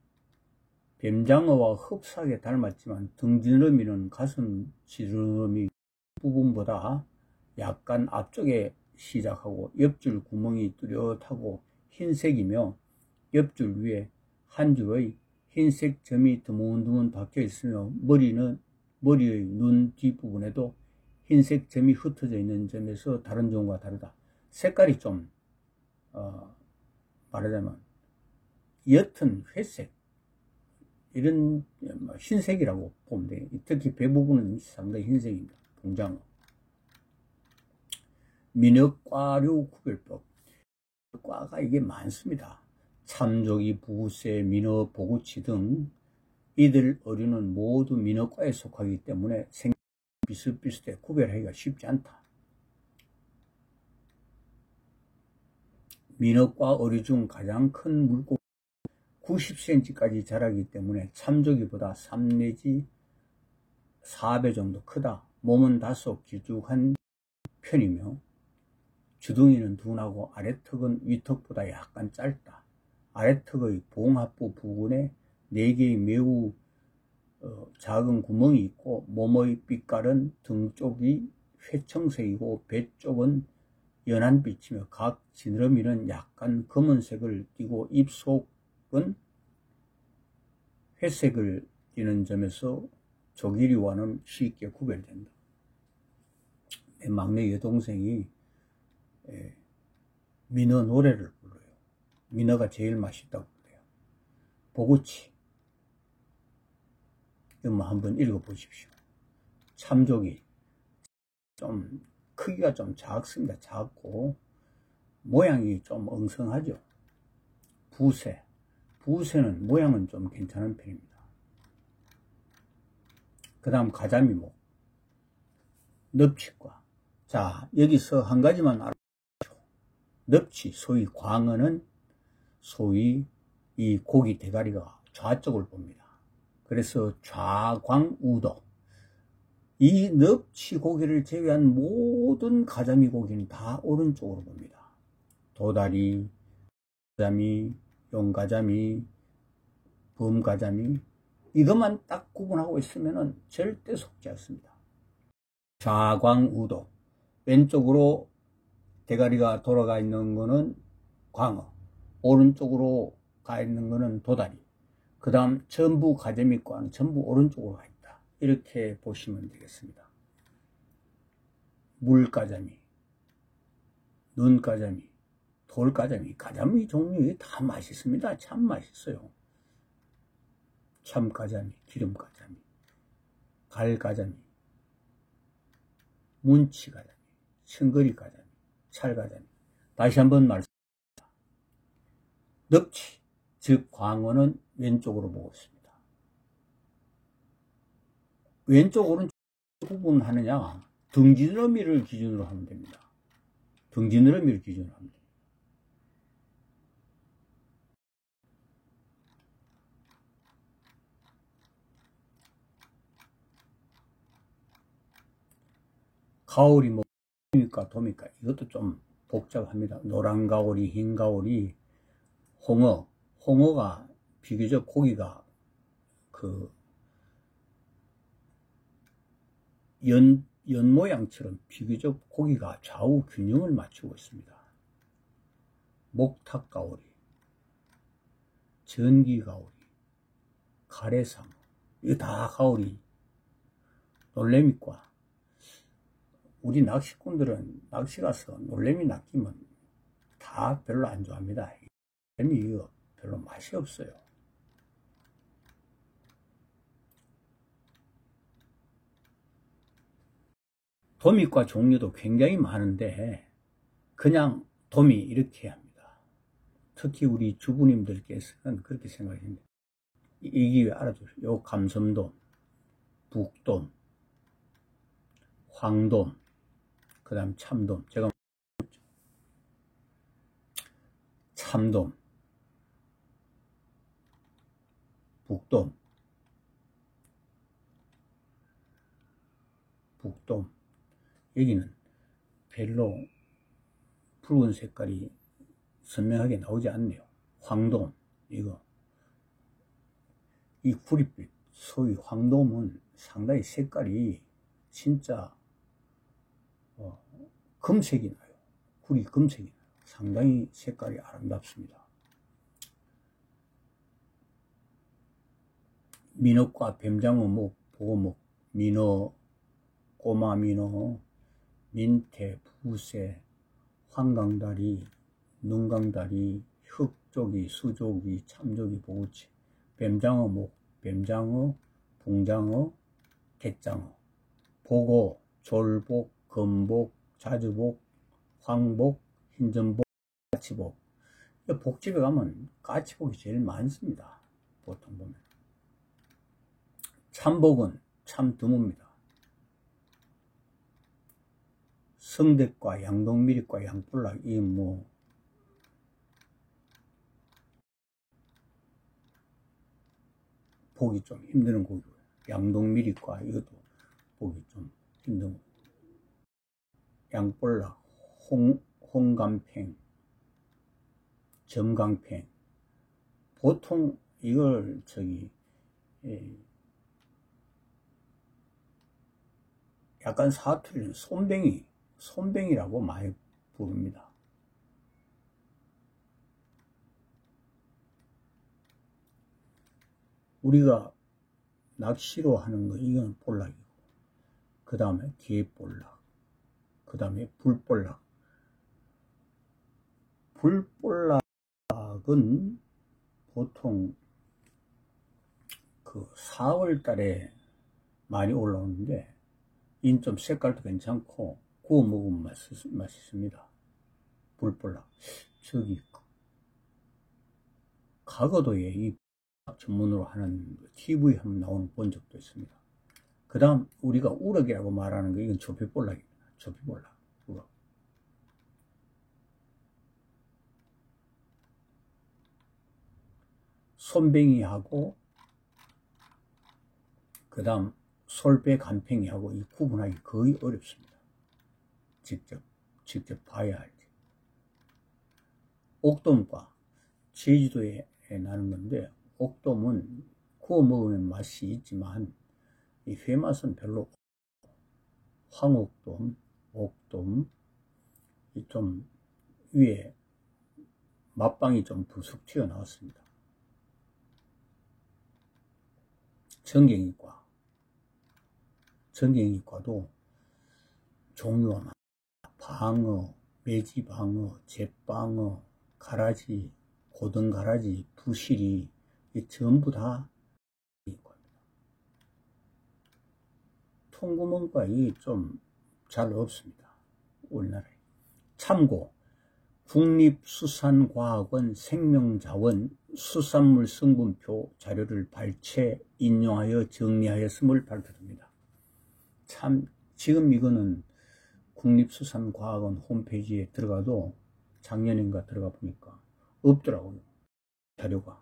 뱀장어와 흡사하게 닮았지만 등지름이는 가슴 지름이 부분보다 약간 앞쪽에 시작하고 옆줄 구멍이 뚜렷하고 흰색이며 옆줄 위에 한 줄의 흰색 점이 드문드문 박혀 있으며 머리의 눈 뒷부분에도 흰색 점이 흩어져 있는 점에서 다른 종과 다르다. 색깔이 좀 말하자면 옅은 회색, 이런 흰색이라고 보면 돼요. 특히 배 부분은 상당히 흰색입니다. 붕장어. 민어과류 구별법. 과가 이게 많습니다. 참조기, 부세, 민어, 보구치 등 이들 어류는 모두 민어과에 속하기 때문에 생긴 비슷비슷해 구별하기가 쉽지 않다. 민어과 어류 중 가장 큰 물고기 90cm까지 자라기 때문에 참조기보다 3 내지 4배 정도 크다. 몸은 다소 길쭉한 편이며 주둥이는 둔하고 아래턱은 위턱보다 약간 짧다. 아래턱의 봉합부 부분에 4개의 매우 작은 구멍이 있고 몸의 빛깔은 등 쪽이 회청색이고 배 쪽은 연한빛이며 각 지느러미는 약간 검은색을 띠고 입 속은 회색을 띠는 점에서 조기류와는 쉽게 구별된다. 내 막내 여동생이 민어 노래를 불러요. 민어가 제일 맛있다고 그래요. 보구치. 이거 한번 읽어보십시오. 참조기. 좀 크기가 좀 작습니다. 작고 모양이 좀 엉성하죠. 부세. 부세는 모양은 좀 괜찮은 편입니다. 그 다음 가자미목. 넙치과. 자, 여기서 한 가지만 알아보십시오. 넙치, 소위 광어는 소위 이 고기 대가리가 좌쪽을 봅니다. 그래서 좌광우도. 이 넙치 고기를 제외한 모든 가자미 고기는 다 오른쪽으로 봅니다. 도다리, 가자미, 용가자미, 범가자미, 이것만 딱 구분하고 있으면 절대 속지 않습니다. 좌광우도. 왼쪽으로 대가리가 돌아가 있는 거는 광어, 오른쪽으로 가 있는 거는 도다리, 그 다음 전부 가재미과는 전부 오른쪽으로 가 있다. 이렇게 보시면 되겠습니다. 물가자미, 눈가자미, 돌가자미, 가자미 종류 다 맛있습니다. 참 맛있어요. 참가자미, 기름가자미, 갈가자미, 문치가자미, 청거리가자미, 찰가자미. 다시 한번 말씀드립니다. 넙치, 즉 광어는 왼쪽으로 보고 있습니다. 왼쪽 오른쪽 구분하느냐, 등지느러미를 기준으로 하면 됩니다. 등지느러미를 기준으로 하면 됩니다. 가오리 뭐 도미까 이것도 좀 복잡합니다. 노란 가오리, 흰 가오리, 홍어가 비교적 고기가 연 모양처럼 비교적 고기가 좌우 균형을 맞추고 있습니다. 목탁 가오리, 전기 가오리, 가래상어, 이거 다 가오리. 놀래미과. 우리 낚시꾼들은 낚시 가서 놀래미 낚이면 다 별로 안 좋아합니다. 놀래미 이거 별로 맛이 없어요. 도미과 종류도 굉장히 많은데 그냥 도미 이렇게 합니다. 특히 우리 주부님들께서는 그렇게 생각합니다. 이 기회 알아두세요. 요 감섬돔, 북돔, 황돔, 그 다음 참돔, 제가 참돔, 북돔, 여기는 별로 붉은 색깔이 선명하게 나오지 않네요. 황돔, 이거 이 구릿빛, 소위 황돔은 상당히 색깔이 진짜 금색이 나요. 구리 금색이 나요. 상당히 색깔이 아름답습니다. 민어과 뱀장어, 보고목, 민어, 꼬마민어, 민태, 부새, 황강다리, 눈강다리, 흑조기, 수조기, 참조기, 보우치, 뱀장어, 뱀장어, 붕장어, 갯장어, 보고, 졸복, 금복, 자주복, 황복, 흰전복, 까치복. 복집에 가면 까치복이 제일 많습니다. 보통 보면. 참복은 참 드뭅니다. 성대과, 양동미리과, 양뿔락, 이 보기 좀 힘드는 고기고요. 양동미리과 이것도 보기 좀 힘든 거고. 양뿔락, 홍감팽, 점강팽. 보통 이걸 약간 사투리는 손뱅이라고 많이 부릅니다. 우리가 낚시로 하는 거, 이건 볼락이고, 그 다음에 개볼락, 그 다음에 불볼락. 불볼락은 보통 4월 달에 많이 올라오는데, 인 좀 색깔도 괜찮고, 구워 먹으면 맛있습니다. 불볼락. 과거도에 이 전문으로 하는 TV 한번 나오는 본 적도 있습니다. 그 다음 우리가 우럭이라고 말하는 거, 이건 조피볼락입니다. 조피볼락, 우럭. 손뱅이하고 그 다음 솔배 간팽이하고 이 구분하기 거의 어렵습니다. 직접 봐야 알지. 옥돔과 제주도에 나는 건데, 옥돔은 구워 먹으면 맛이 있지만 이 회맛은 별로. 황옥돔, 옥돔, 좀 위에 맛방이 좀 부숙 튀어나왔습니다. 전갱이과도 종류가 많아요. 방어, 매지방어, 잿방어, 가라지, 고등가라지, 부시리, 전부 다 통구멍가이 좀 잘 없습니다. 우리나라에. 참고 국립수산과학원 생명자원 수산물 성분표 자료를 발췌 인용하여 정리하였음을 발표됩니다. 참 지금 이거는 국립수산과학원 홈페이지에 들어가도 작년인가 들어가 보니까 없더라고요. 자료가.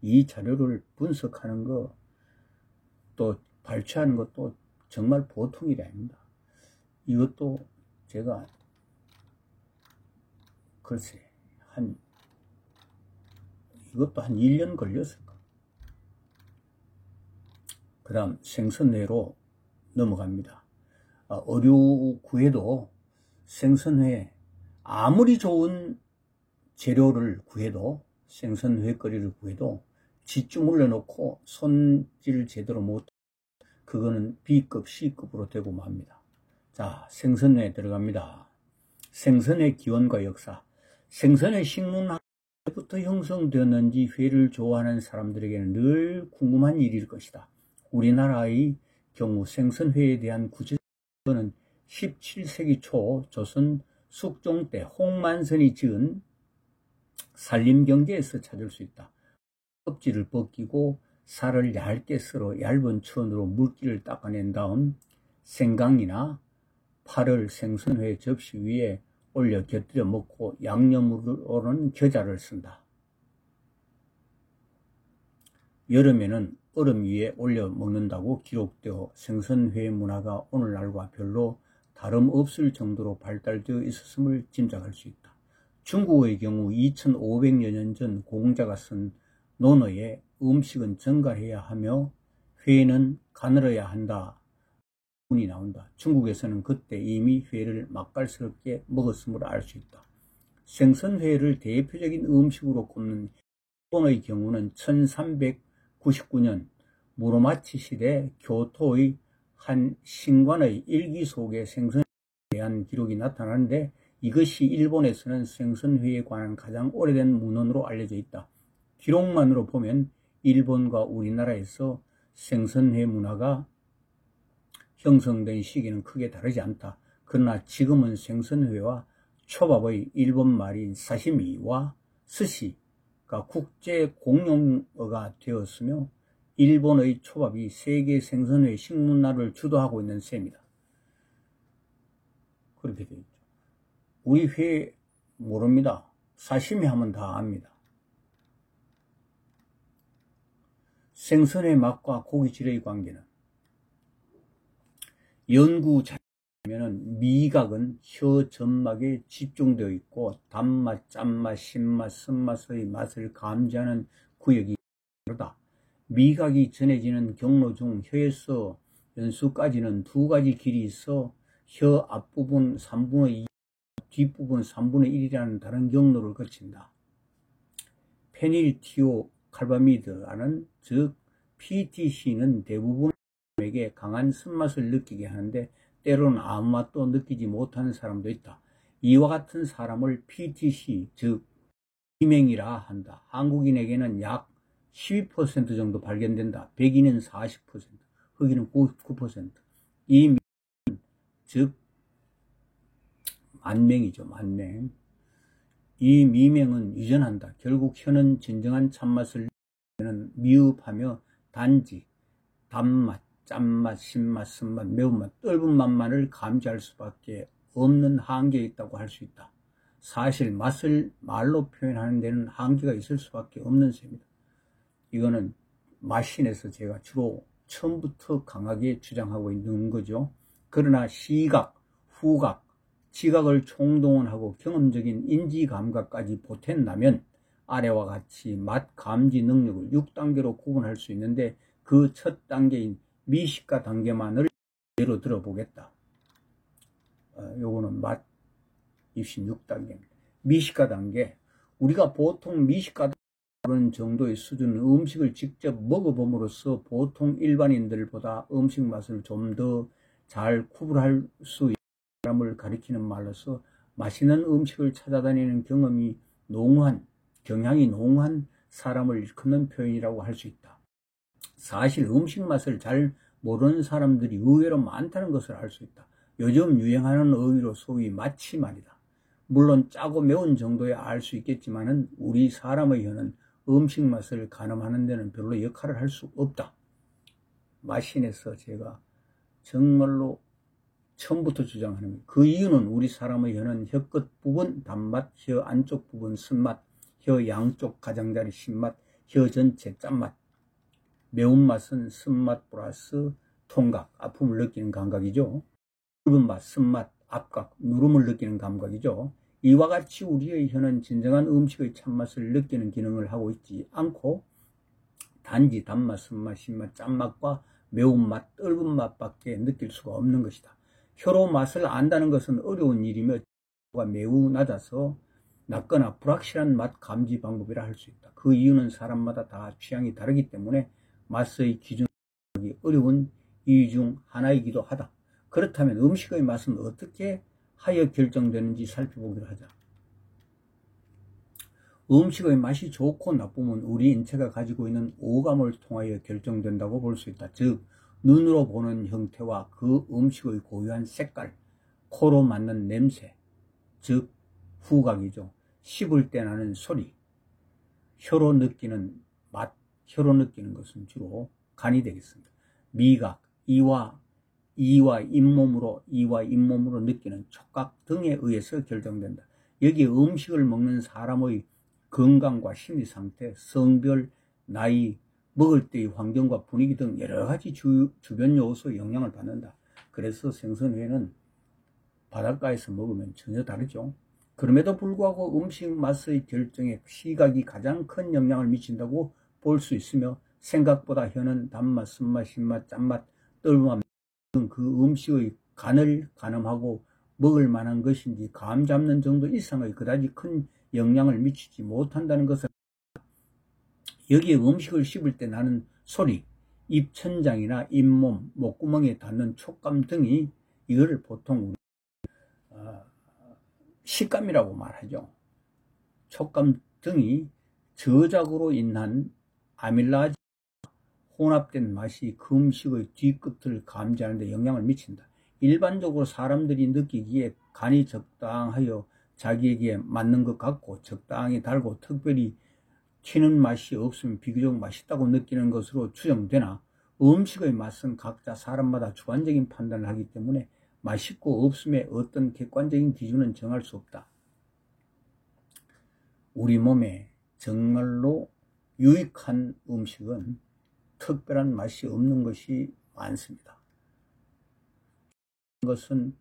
이 자료를 분석하는 거 또 발췌하는 것도 정말 보통 일이 아닙니다. 이것도 제가 글쎄 이것도 한 1년 걸렸을까. 그 다음 생선회로 넘어갑니다. 어류 구해도 생선회 아무리 좋은 재료를 구해도 생선회거리를 구해도 지쭈물러 놓고 손질 제대로 못 그거는 B급, C급으로 되고 맙니다. 자, 생선회에 들어갑니다. 생선의 기원과 역사. 생선의 식문학부터 형성되었는지 회를 좋아하는 사람들에게는 늘 궁금한 일일 것이다. 우리나라의 경우 생선회에 대한 구체적인 17세기 초 조선 숙종 때 홍만선이 지은 산림경제에서 찾을 수 있다. 껍질을 벗기고 살을 얇게 썰어 얇은 천으로 물기를 닦아낸 다음 생강이나 파를 생선회 접시 위에 올려 곁들여 먹고 양념으로는 겨자를 쓴다. 여름에는 얼음 위에 올려 먹는다고 기록되어 생선회 문화가 오늘날과 별로 다름없을 정도로 발달되어 있었음을 짐작할 수 있다. 중국의 경우 2500여 년 전 공자가 쓴 논어에 음식은 정갈해야 하며 회는 가늘어야 한다 문이 나온다. 중국에서는 그때 이미 회를 맛깔스럽게 먹었음을 알 수 있다. 생선회를 대표적인 음식으로 꼽는 일본의 경우는 1399년 무로마치 시대 교토의 한 신관의 일기 속에 생선회에 대한 기록이 나타나는데 이것이 일본에서는 생선회에 관한 가장 오래된 문헌으로 알려져 있다. 기록만으로 보면 일본과 우리나라에서 생선회 문화가 형성된 시기는 크게 다르지 않다. 그러나 지금은 생선회와 초밥의 일본 말인 사시미와 스시가 국제 공용어가 되었으며 일본의 초밥이 세계 생선회 식문화를 주도하고 있는 셈이다. 그렇게 되어 있죠. 우리 회 모릅니다. 사시미 하면 다 압니다. 생선의 맛과 고기질의 관계는 연구자료에는 미각은 혀 점막에 집중되어 있고 단맛, 짠맛, 신맛, 쓴맛의 맛을 감지하는 구역이 다르다. 미각이 전해지는 경로 중 혀에서 연수까지는 두 가지 길이 있어 혀 앞부분 3분의 2, 뒷부분 3분의 1이라는 다른 경로를 거친다. 페닐티오칼바미드라는 즉 PTC는 대부분에게 강한 쓴맛을 느끼게 하는데 때로는 아무 맛도 느끼지 못하는 사람도 있다. 이와 같은 사람을 PTC 즉 비맹이라 한다. 한국인에게는 약 12% 정도 발견된다. 백인은 40%, 흑인은 9%. 이 미맹은 즉 만맹이죠. 만맹. 이 미맹은 유전한다. 결국 혀는 진정한 참맛을 느끼는 미흡하며 단지 단맛, 짠맛, 신맛, 쓴맛, 매운맛, 떫은 맛만을 감지할 수밖에 없는 한계에 있다고 할 수 있다. 사실 맛을 말로 표현하는 데는 한계가 있을 수밖에 없는 셈이다. 이거는 마신에서 제가 주로 처음부터 강하게 주장하고 있는 거죠. 그러나 시각, 후각, 지각을 총동원하고 경험적인 인지감각까지 보탠다면 아래와 같이 맛 감지 능력을 6단계로 구분할 수 있는데 그 첫 단계인 미식가 단계만을 예로 들어보겠다. 요거는 맛 입신 6단계입니다. 미식가 단계. 우리가 보통 미식가 그런 정도의 수준 음식을 직접 먹어봄으로써 보통 일반인들보다 음식 맛을 좀 더 잘 구분할 수 있는 사람을 가리키는 말로서 맛있는 음식을 찾아다니는 경향이 농후한 사람을 일컫는 표현이라고 할 수 있다. 사실 음식 맛을 잘 모르는 사람들이 의외로 많다는 것을 알 수 있다. 요즘 유행하는 어휘로 소위 마치 말이다. 물론 짜고 매운 정도에 알 수 있겠지만은 우리 사람의 혀는 음식 맛을 가늠하는 데는 별로 역할을 할 수 없다. 마신에서 제가 정말로 처음부터 주장하는 거예요. 그 이유는 우리 사람의 혀는 혀 끝 부분 단맛, 혀 안쪽 부분 쓴맛, 혀 양쪽 가장자리 신맛, 혀 전체 짠맛. 매운맛은 쓴맛 플러스 통각, 아픔을 느끼는 감각이죠. 붉은맛, 쓴맛, 압각, 누름을 느끼는 감각이죠. 이와 같이 우리의 혀는 진정한 음식의 참맛을 느끼는 기능을 하고 있지 않고 단지 단맛, 쓴맛, 신맛, 짠맛과 매운맛, 떫은 맛밖에 느낄 수가 없는 것이다. 혀로 맛을 안다는 것은 어려운 일이며 매우 낮거나 불확실한 맛 감지 방법이라 할 수 있다. 그 이유는 사람마다 다 취향이 다르기 때문에 맛의 기준이 어려운 이유 중 하나이기도 하다. 그렇다면 음식의 맛은 어떻게 하여 결정되는지 살펴보기로 하자. 음식의 맛이 좋고 나쁨은 우리 인체가 가지고 있는 오감을 통하여 결정된다고 볼 수 있다. 즉 눈으로 보는 형태와 그 음식의 고유한 색깔, 코로 맡는 냄새, 즉 후각이죠. 씹을 때 나는 소리, 혀로 느끼는 맛, 혀로 느끼는 것은 주로 간이 되겠습니다. 미각, 이와 잇몸으로 느끼는 촉각 등에 의해서 결정된다. 여기 음식을 먹는 사람의 건강과 심리 상태, 성별, 나이, 먹을 때의 환경과 분위기 등 여러 가지 주변 요소의 영향을 받는다. 그래서 생선회는 바닷가에서 먹으면 전혀 다르죠. 그럼에도 불구하고 음식 맛의 결정에 시각이 가장 큰 영향을 미친다고 볼 수 있으며 생각보다 혀는 단맛, 쓴맛, 신맛, 짠맛, 떫음맛 등 그 음식의 간을 가늠하고 먹을 만한 것인지 감 잡는 정도 이상의 그다지 큰 영향을 미치지 못한다는 것을 여기에 음식을 씹을 때 나는 소리, 입천장이나 잇몸, 목구멍에 닿는 촉감 등이 이거를 보통 식감이라고 말하죠. 촉감 등이 저작으로 인한 아밀라제 혼합된 맛이 그 음식의 뒤끝을 감지하는 데 영향을 미친다. 일반적으로 사람들이 느끼기에 간이 적당하여 자기에게 맞는 것 같고 적당히 달고 특별히 튀는 맛이 없으면 비교적 맛있다고 느끼는 것으로 추정되나 음식의 맛은 각자 사람마다 주관적인 판단을 하기 때문에 맛있고 없음의 어떤 객관적인 기준은 정할 수 없다. 우리 몸에 정말로 유익한 음식은 특별한 맛이 없는 것이 많습니다. 그것은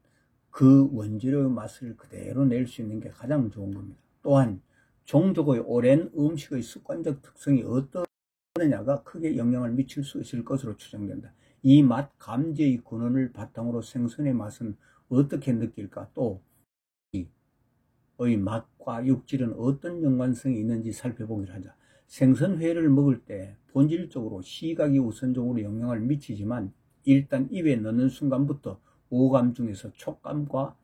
그 원재료의 맛을 그대로 낼 수 있는 게 가장 좋은 겁니다. 또한 종족의 오랜 음식의 습관적 특성이 어떠느냐가 크게 영향을 미칠 수 있을 것으로 추정된다. 이 맛 감지의 근원을 바탕으로 생선의 맛은 어떻게 느낄까? 또 의 맛과 육질은 어떤 연관성이 있는지 살펴보기로 하자. 생선회를 먹을 때 본질적으로 시각이 우선적으로 영향을 미치지만 일단 입에 넣는 순간부터 오감 중에서 촉감과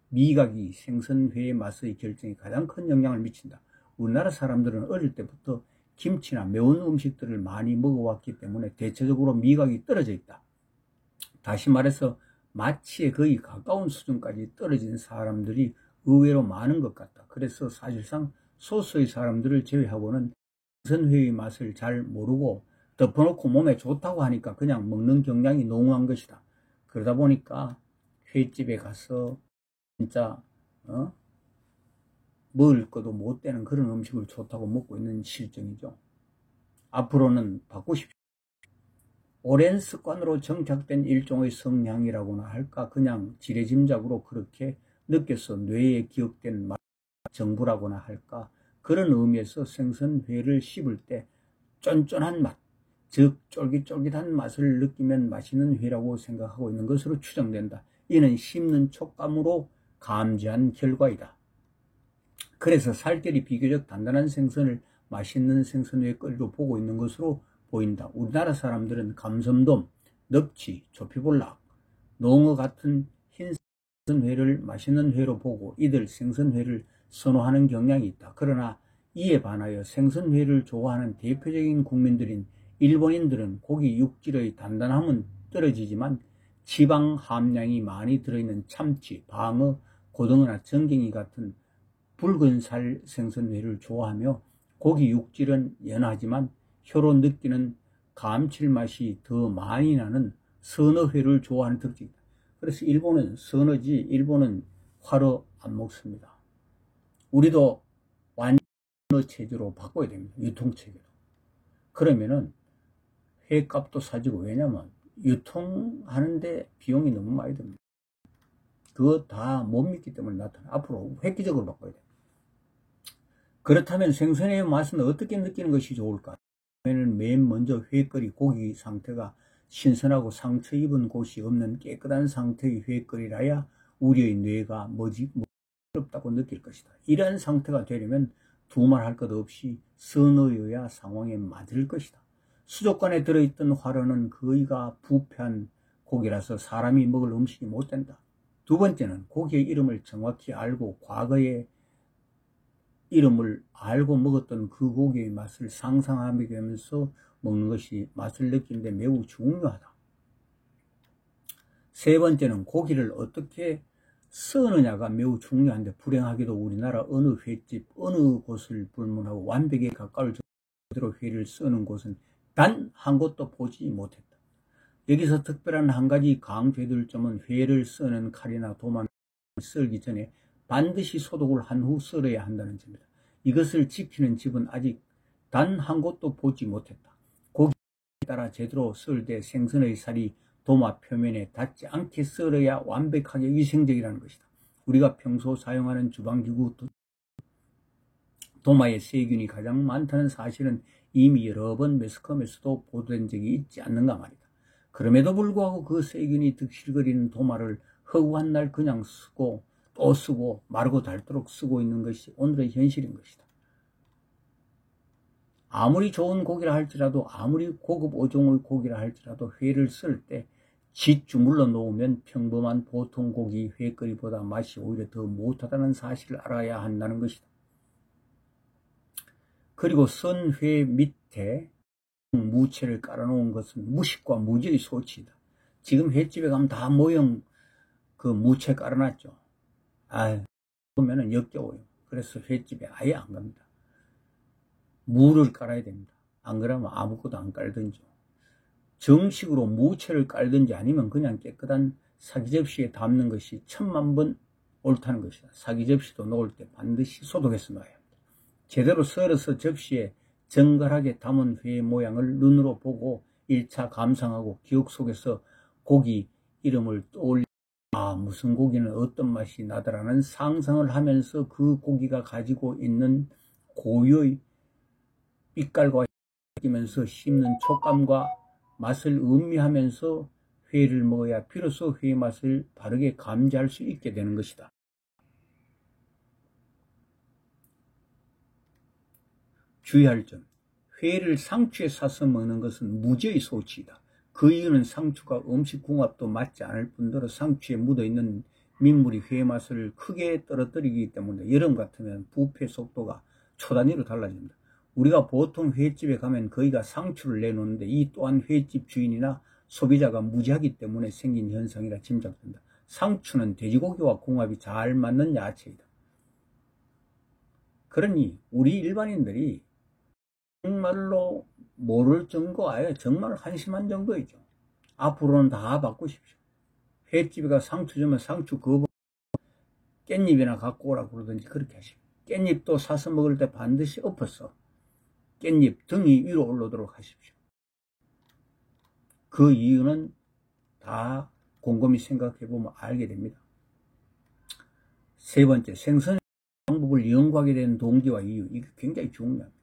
미각이 생선회의 맛의 결정에 가장 큰 영향을 미친다. 우리나라 사람들은 어릴 때부터 김치나 매운 음식들을 많이 먹어왔기 때문에 대체적으로 미각이 떨어져 있다. 다시 말해서 마취에 거의 가까운 수준까지 떨어진 사람들이 의외로 많은 것 같다. 그래서 사실상 소수의 사람들을 제외하고는 생선회의 맛을 잘 모르고 덮어놓고 몸에 좋다고 하니까 그냥 먹는 경향이 농후한 것이다. 그러다 보니까 횟집에 가서 진짜 먹을 것도 못 되는 그런 음식을 좋다고 먹고 있는 실정이죠. 앞으로는 바꾸십시오. 오랜 습관으로 정착된 일종의 성향이라고나 할까, 그냥 지레짐작으로 그렇게 느껴서 뇌에 기억된 맛, 정부라고나 할까, 그런 의미에서 생선회를 씹을 때 쫀쫀한 맛, 즉 쫄깃쫄깃한 맛을 느끼면 맛있는 회라고 생각하고 있는 것으로 추정된다. 이는 씹는 촉감으로 감지한 결과이다. 그래서 살결이 비교적 단단한 생선을 맛있는 생선회 거리로 보고 있는 것으로 보인다. 우리나라 사람들은 감섬돔, 넙치, 조피볼락, 농어 같은 흰 생선회를 맛있는 회로 보고 이들 생선회를 선호하는 경향이 있다. 그러나 이에 반하여 생선회를 좋아하는 대표적인 국민들인 일본인들은 고기 육질의 단단함은 떨어지지만 지방 함량이 많이 들어있는 참치, 방어, 고등어나 전갱이 같은 붉은 살 생선회를 좋아하며 고기 육질은 연하지만 혀로 느끼는 감칠맛이 더 많이 나는 선어회를 좋아하는 특징이다. 그래서 일본은 선어지, 일본은 화로 안 먹습니다. 우리도 완전 체제로 바꿔야 됩니다. 유통체계로. 그러면은 회값도 싸지고, 왜냐면 유통하는데 비용이 너무 많이 듭니다. 그거 다 못 믿기 때문에 나타나. 앞으로 획기적으로 바꿔야 됩니다. 그렇다면 생선의 맛은 어떻게 느끼는 것이 좋을까? 맨 먼저 회거리 고기 상태가 신선하고 상처 입은 곳이 없는 깨끗한 상태의 회거리라야 우리의 뇌가 머지럽다고 느낄 것이다. 이러한 상태가 되려면 두말할 것 없이 선어여야 상황에 맞을 것이다. 수족관에 들어있던 화로는 거의가 부패한 고기라서 사람이 먹을 음식이 못 된다. 두 번째는 고기의 이름을 정확히 알고 과거의 이름을 알고 먹었던 그 고기의 맛을 상상하게 되면서 먹는 것이 맛을 느끼는데 매우 중요하다. 세 번째는 고기를 어떻게 써느냐가 매우 중요한데, 불행하게도 우리나라 어느 횟집, 어느 곳을 불문하고 완벽에 가까울 정도로 회를 써는 곳은 단 한 곳도 보지 못했다. 여기서 특별한 한 가지 강조해둘 점은 회를 써는 칼이나 도마를 썰기 전에 반드시 소독을 한 후 썰어야 한다는 점이다. 이것을 지키는 집은 아직 단 한 곳도 보지 못했다. 고기에 따라 제대로 썰 때 생선의 살이 도마 표면에 닿지 않게 썰어야 완벽하게 위생적이라는 것이다. 우리가 평소 사용하는 주방기구 도마에 세균이 가장 많다는 사실은 이미 여러 번 매스컴에서도 보도된 적이 있지 않는가 말이다. 그럼에도 불구하고 그 세균이 득실거리는 도마를 허구한 날 그냥 쓰고 또 쓰고 마르고 닳도록 쓰고 있는 것이 오늘의 현실인 것이다. 아무리 좋은 고기라 할지라도, 아무리 고급 어종의 고기라 할지라도 회를 쓸 때 짓주물러 놓으면 평범한 보통 고기 회거리보다 맛이 오히려 더 못하다는 사실을 알아야 한다는 것이다. 그리고 썬 회 밑에 무채를 깔아놓은 것은 무식과 무지의 소치이다. 지금 횟집에 가면 다 모형 그 무채 깔아놨죠. 보면은 역겨워요. 그래서 횟집에 아예 안 갑니다. 무를 깔아야 됩니다. 안 그러면 아무것도 안 깔든지, 정식으로 무채를 깔든지, 아니면 그냥 깨끗한 사기 접시에 담는 것이 천만 번 옳다는 것이다. 사기 접시도 놓을 때 반드시 소독해서 놔야 합니다. 제대로 썰어서 접시에 정갈하게 담은 회 모양을 눈으로 보고 1차 감상하고 기억 속에서 고기 이름을 떠올려 무슨 고기는 어떤 맛이 나더라는 상상을 하면서 그 고기가 가지고 있는 고유의 빛깔과 느끼면서 씹는 촉감과 맛을 음미하면서 회를 먹어야 비로소 회의 맛을 바르게 감지할 수 있게 되는 것이다. 주의할 점, 회를 상추에 싸서 먹는 것은 무지의 소치이다. 그 이유는 상추가 음식 궁합도 맞지 않을 뿐더러 상추에 묻어있는 민물이 회 맛을 크게 떨어뜨리기 때문에 여름 같으면 부패 속도가 초단위로 달라집니다. 우리가 보통 횟집에 가면 거의가 상추를 내놓는데, 이 또한 횟집 주인이나 소비자가 무지하기 때문에 생긴 현상이라 짐작된다. 상추는 돼지고기와 궁합이 잘 맞는 야채이다. 그러니 우리 일반인들이 정말로 모를 정도, 아예 정말 한심한 정도이죠. 앞으로는 다 바꾸십시오. 횟집에 가 상추 주면 상추 그거 깻잎이나 갖고 오라고 그러든지 그렇게 하십시오. 깻잎도 사서 먹을 때 반드시 엎어서 깻잎 등이 위로 올라오도록 하십시오. 그 이유는 다 곰곰이 생각해보면 알게 됩니다. 세 번째, 생선 방법을 연구하게 된 동기와 이유, 이게 굉장히 중요합니다.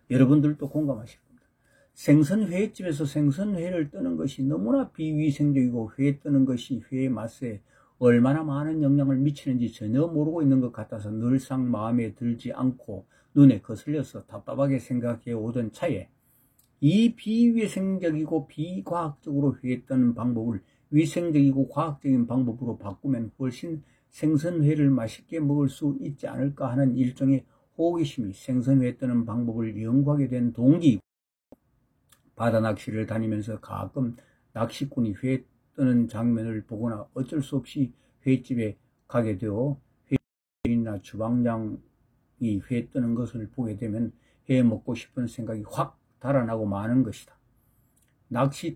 여러분들도 공감하실 겁니다. 생선회집에서 생선회를 뜨는 것이 너무나 비위생적이고, 회 뜨는 것이 회의 맛에 얼마나 많은 영향을 미치는지 전혀 모르고 있는 것 같아서 늘상 마음에 들지 않고 눈에 거슬려서 답답하게 생각해 오던 차에, 이 비위생적이고 비과학적으로 회 뜨는 방법을 위생적이고 과학적인 방법으로 바꾸면 훨씬 생선회를 맛있게 먹을 수 있지 않을까 하는 일종의 호기심이 생선회 뜨는 방법을 연구하게 된 동기이고, 바다 낚시를 다니면서 가끔 낚시꾼이 회 뜨는 장면을 보거나 어쩔 수 없이 횟집에 가게 되어 회인이나 주방장이 회 뜨는 것을 보게 되면 회 먹고 싶은 생각이 확 달아나고 마는 것이다. 낚시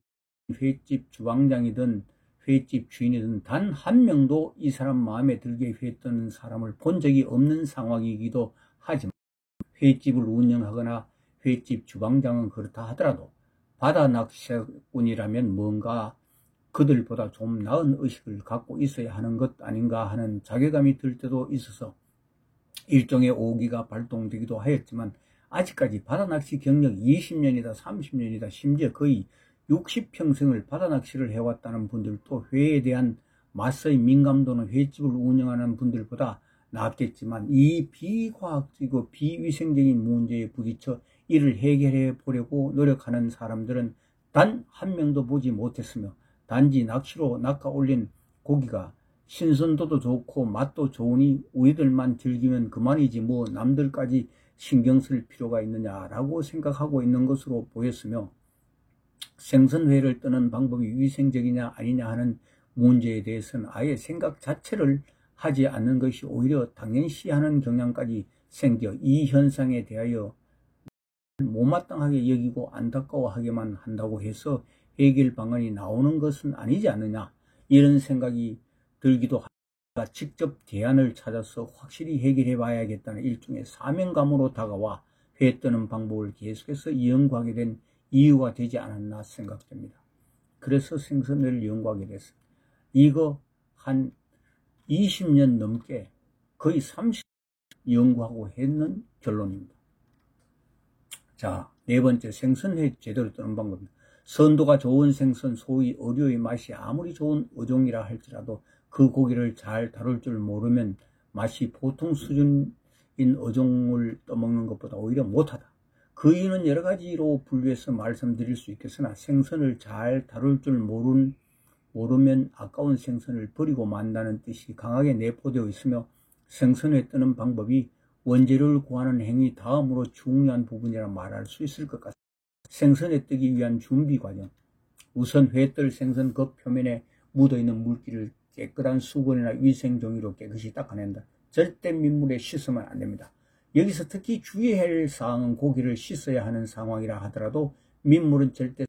횟집 주방장이든 횟집 주인이든 단 한 명도 이 사람 마음에 들게 회 뜨는 사람을 본 적이 없는 상황이기도 하지만 횟집을 운영하거나 횟집 주방장은 그렇다 하더라도 바다 낚시꾼이라면 뭔가 그들보다 좀 나은 의식을 갖고 있어야 하는 것 아닌가 하는 자괴감이 들 때도 있어서 일종의 오기가 발동되기도 하였지만 아직까지 바다낚시 경력 20년이다 30년이다 심지어 거의 60평생을 바다낚시를 해왔다는 분들도 회에 대한 맛의 민감도는 횟집을 운영하는 분들보다 낮겠지만 이 비과학적이고 비위생적인 문제에 부딪혀 이를 해결해 보려고 노력하는 사람들은 단 한 명도 보지 못했으며 단지 낚시로 낚아 올린 고기가 신선도도 좋고 맛도 좋으니 우리들만 즐기면 그만이지 뭐 남들까지 신경 쓸 필요가 있느냐라고 생각하고 있는 것으로 보였으며 생선회를 뜨는 방법이 위생적이냐 아니냐 하는 문제에 대해서는 아예 생각 자체를 하지 않는 것이 오히려 당연시하는 경향까지 생겨 이 현상에 대하여 못마땅하게 여기고 안타까워하게만 한다고 해서 해결 방안이 나오는 것은 아니지 않느냐 이런 생각이 들기도 하다 직접 대안을 찾아서 확실히 해결해 봐야겠다는 일종의 사명감으로 다가와 회 뜨는 방법을 계속해서 연구하게 된 이유가 되지 않았나 생각됩니다. 그래서 생선회를 연구하게 됐습니다. 이거 한 20년 넘게 거의 30년 연구하고 했는 결론입니다. 자, 네 번째 생선회 제대로 뜨는 방법입니다. 선도가 좋은 생선, 소위 어류의 맛이 아무리 좋은 어종이라 할지라도 그 고기를 잘 다룰 줄 모르면 맛이 보통 수준인 어종을 떠먹는 것보다 오히려 못하다. 그 이유는 여러 가지로 분류해서 말씀드릴 수 있겠으나 생선을 잘 다룰 줄 모르면 아까운 생선을 버리고 만다는 뜻이 강하게 내포되어 있으며 생선회 뜨는 방법이 원재료를 구하는 행위 다음으로 중요한 부분이라 말할 수 있을 것 같습니다. 생선회 뜨기 위한 준비 과정. 우선 회 뜰 생선 겉 표면에 묻어있는 물기를 깨끗한 수건이나 위생종이로 깨끗이 닦아낸다. 절대 민물에 씻으면 안 됩니다. 여기서 특히 주의해야 할 사항은 고기를 씻어야 하는 상황이라 하더라도 민물은 절대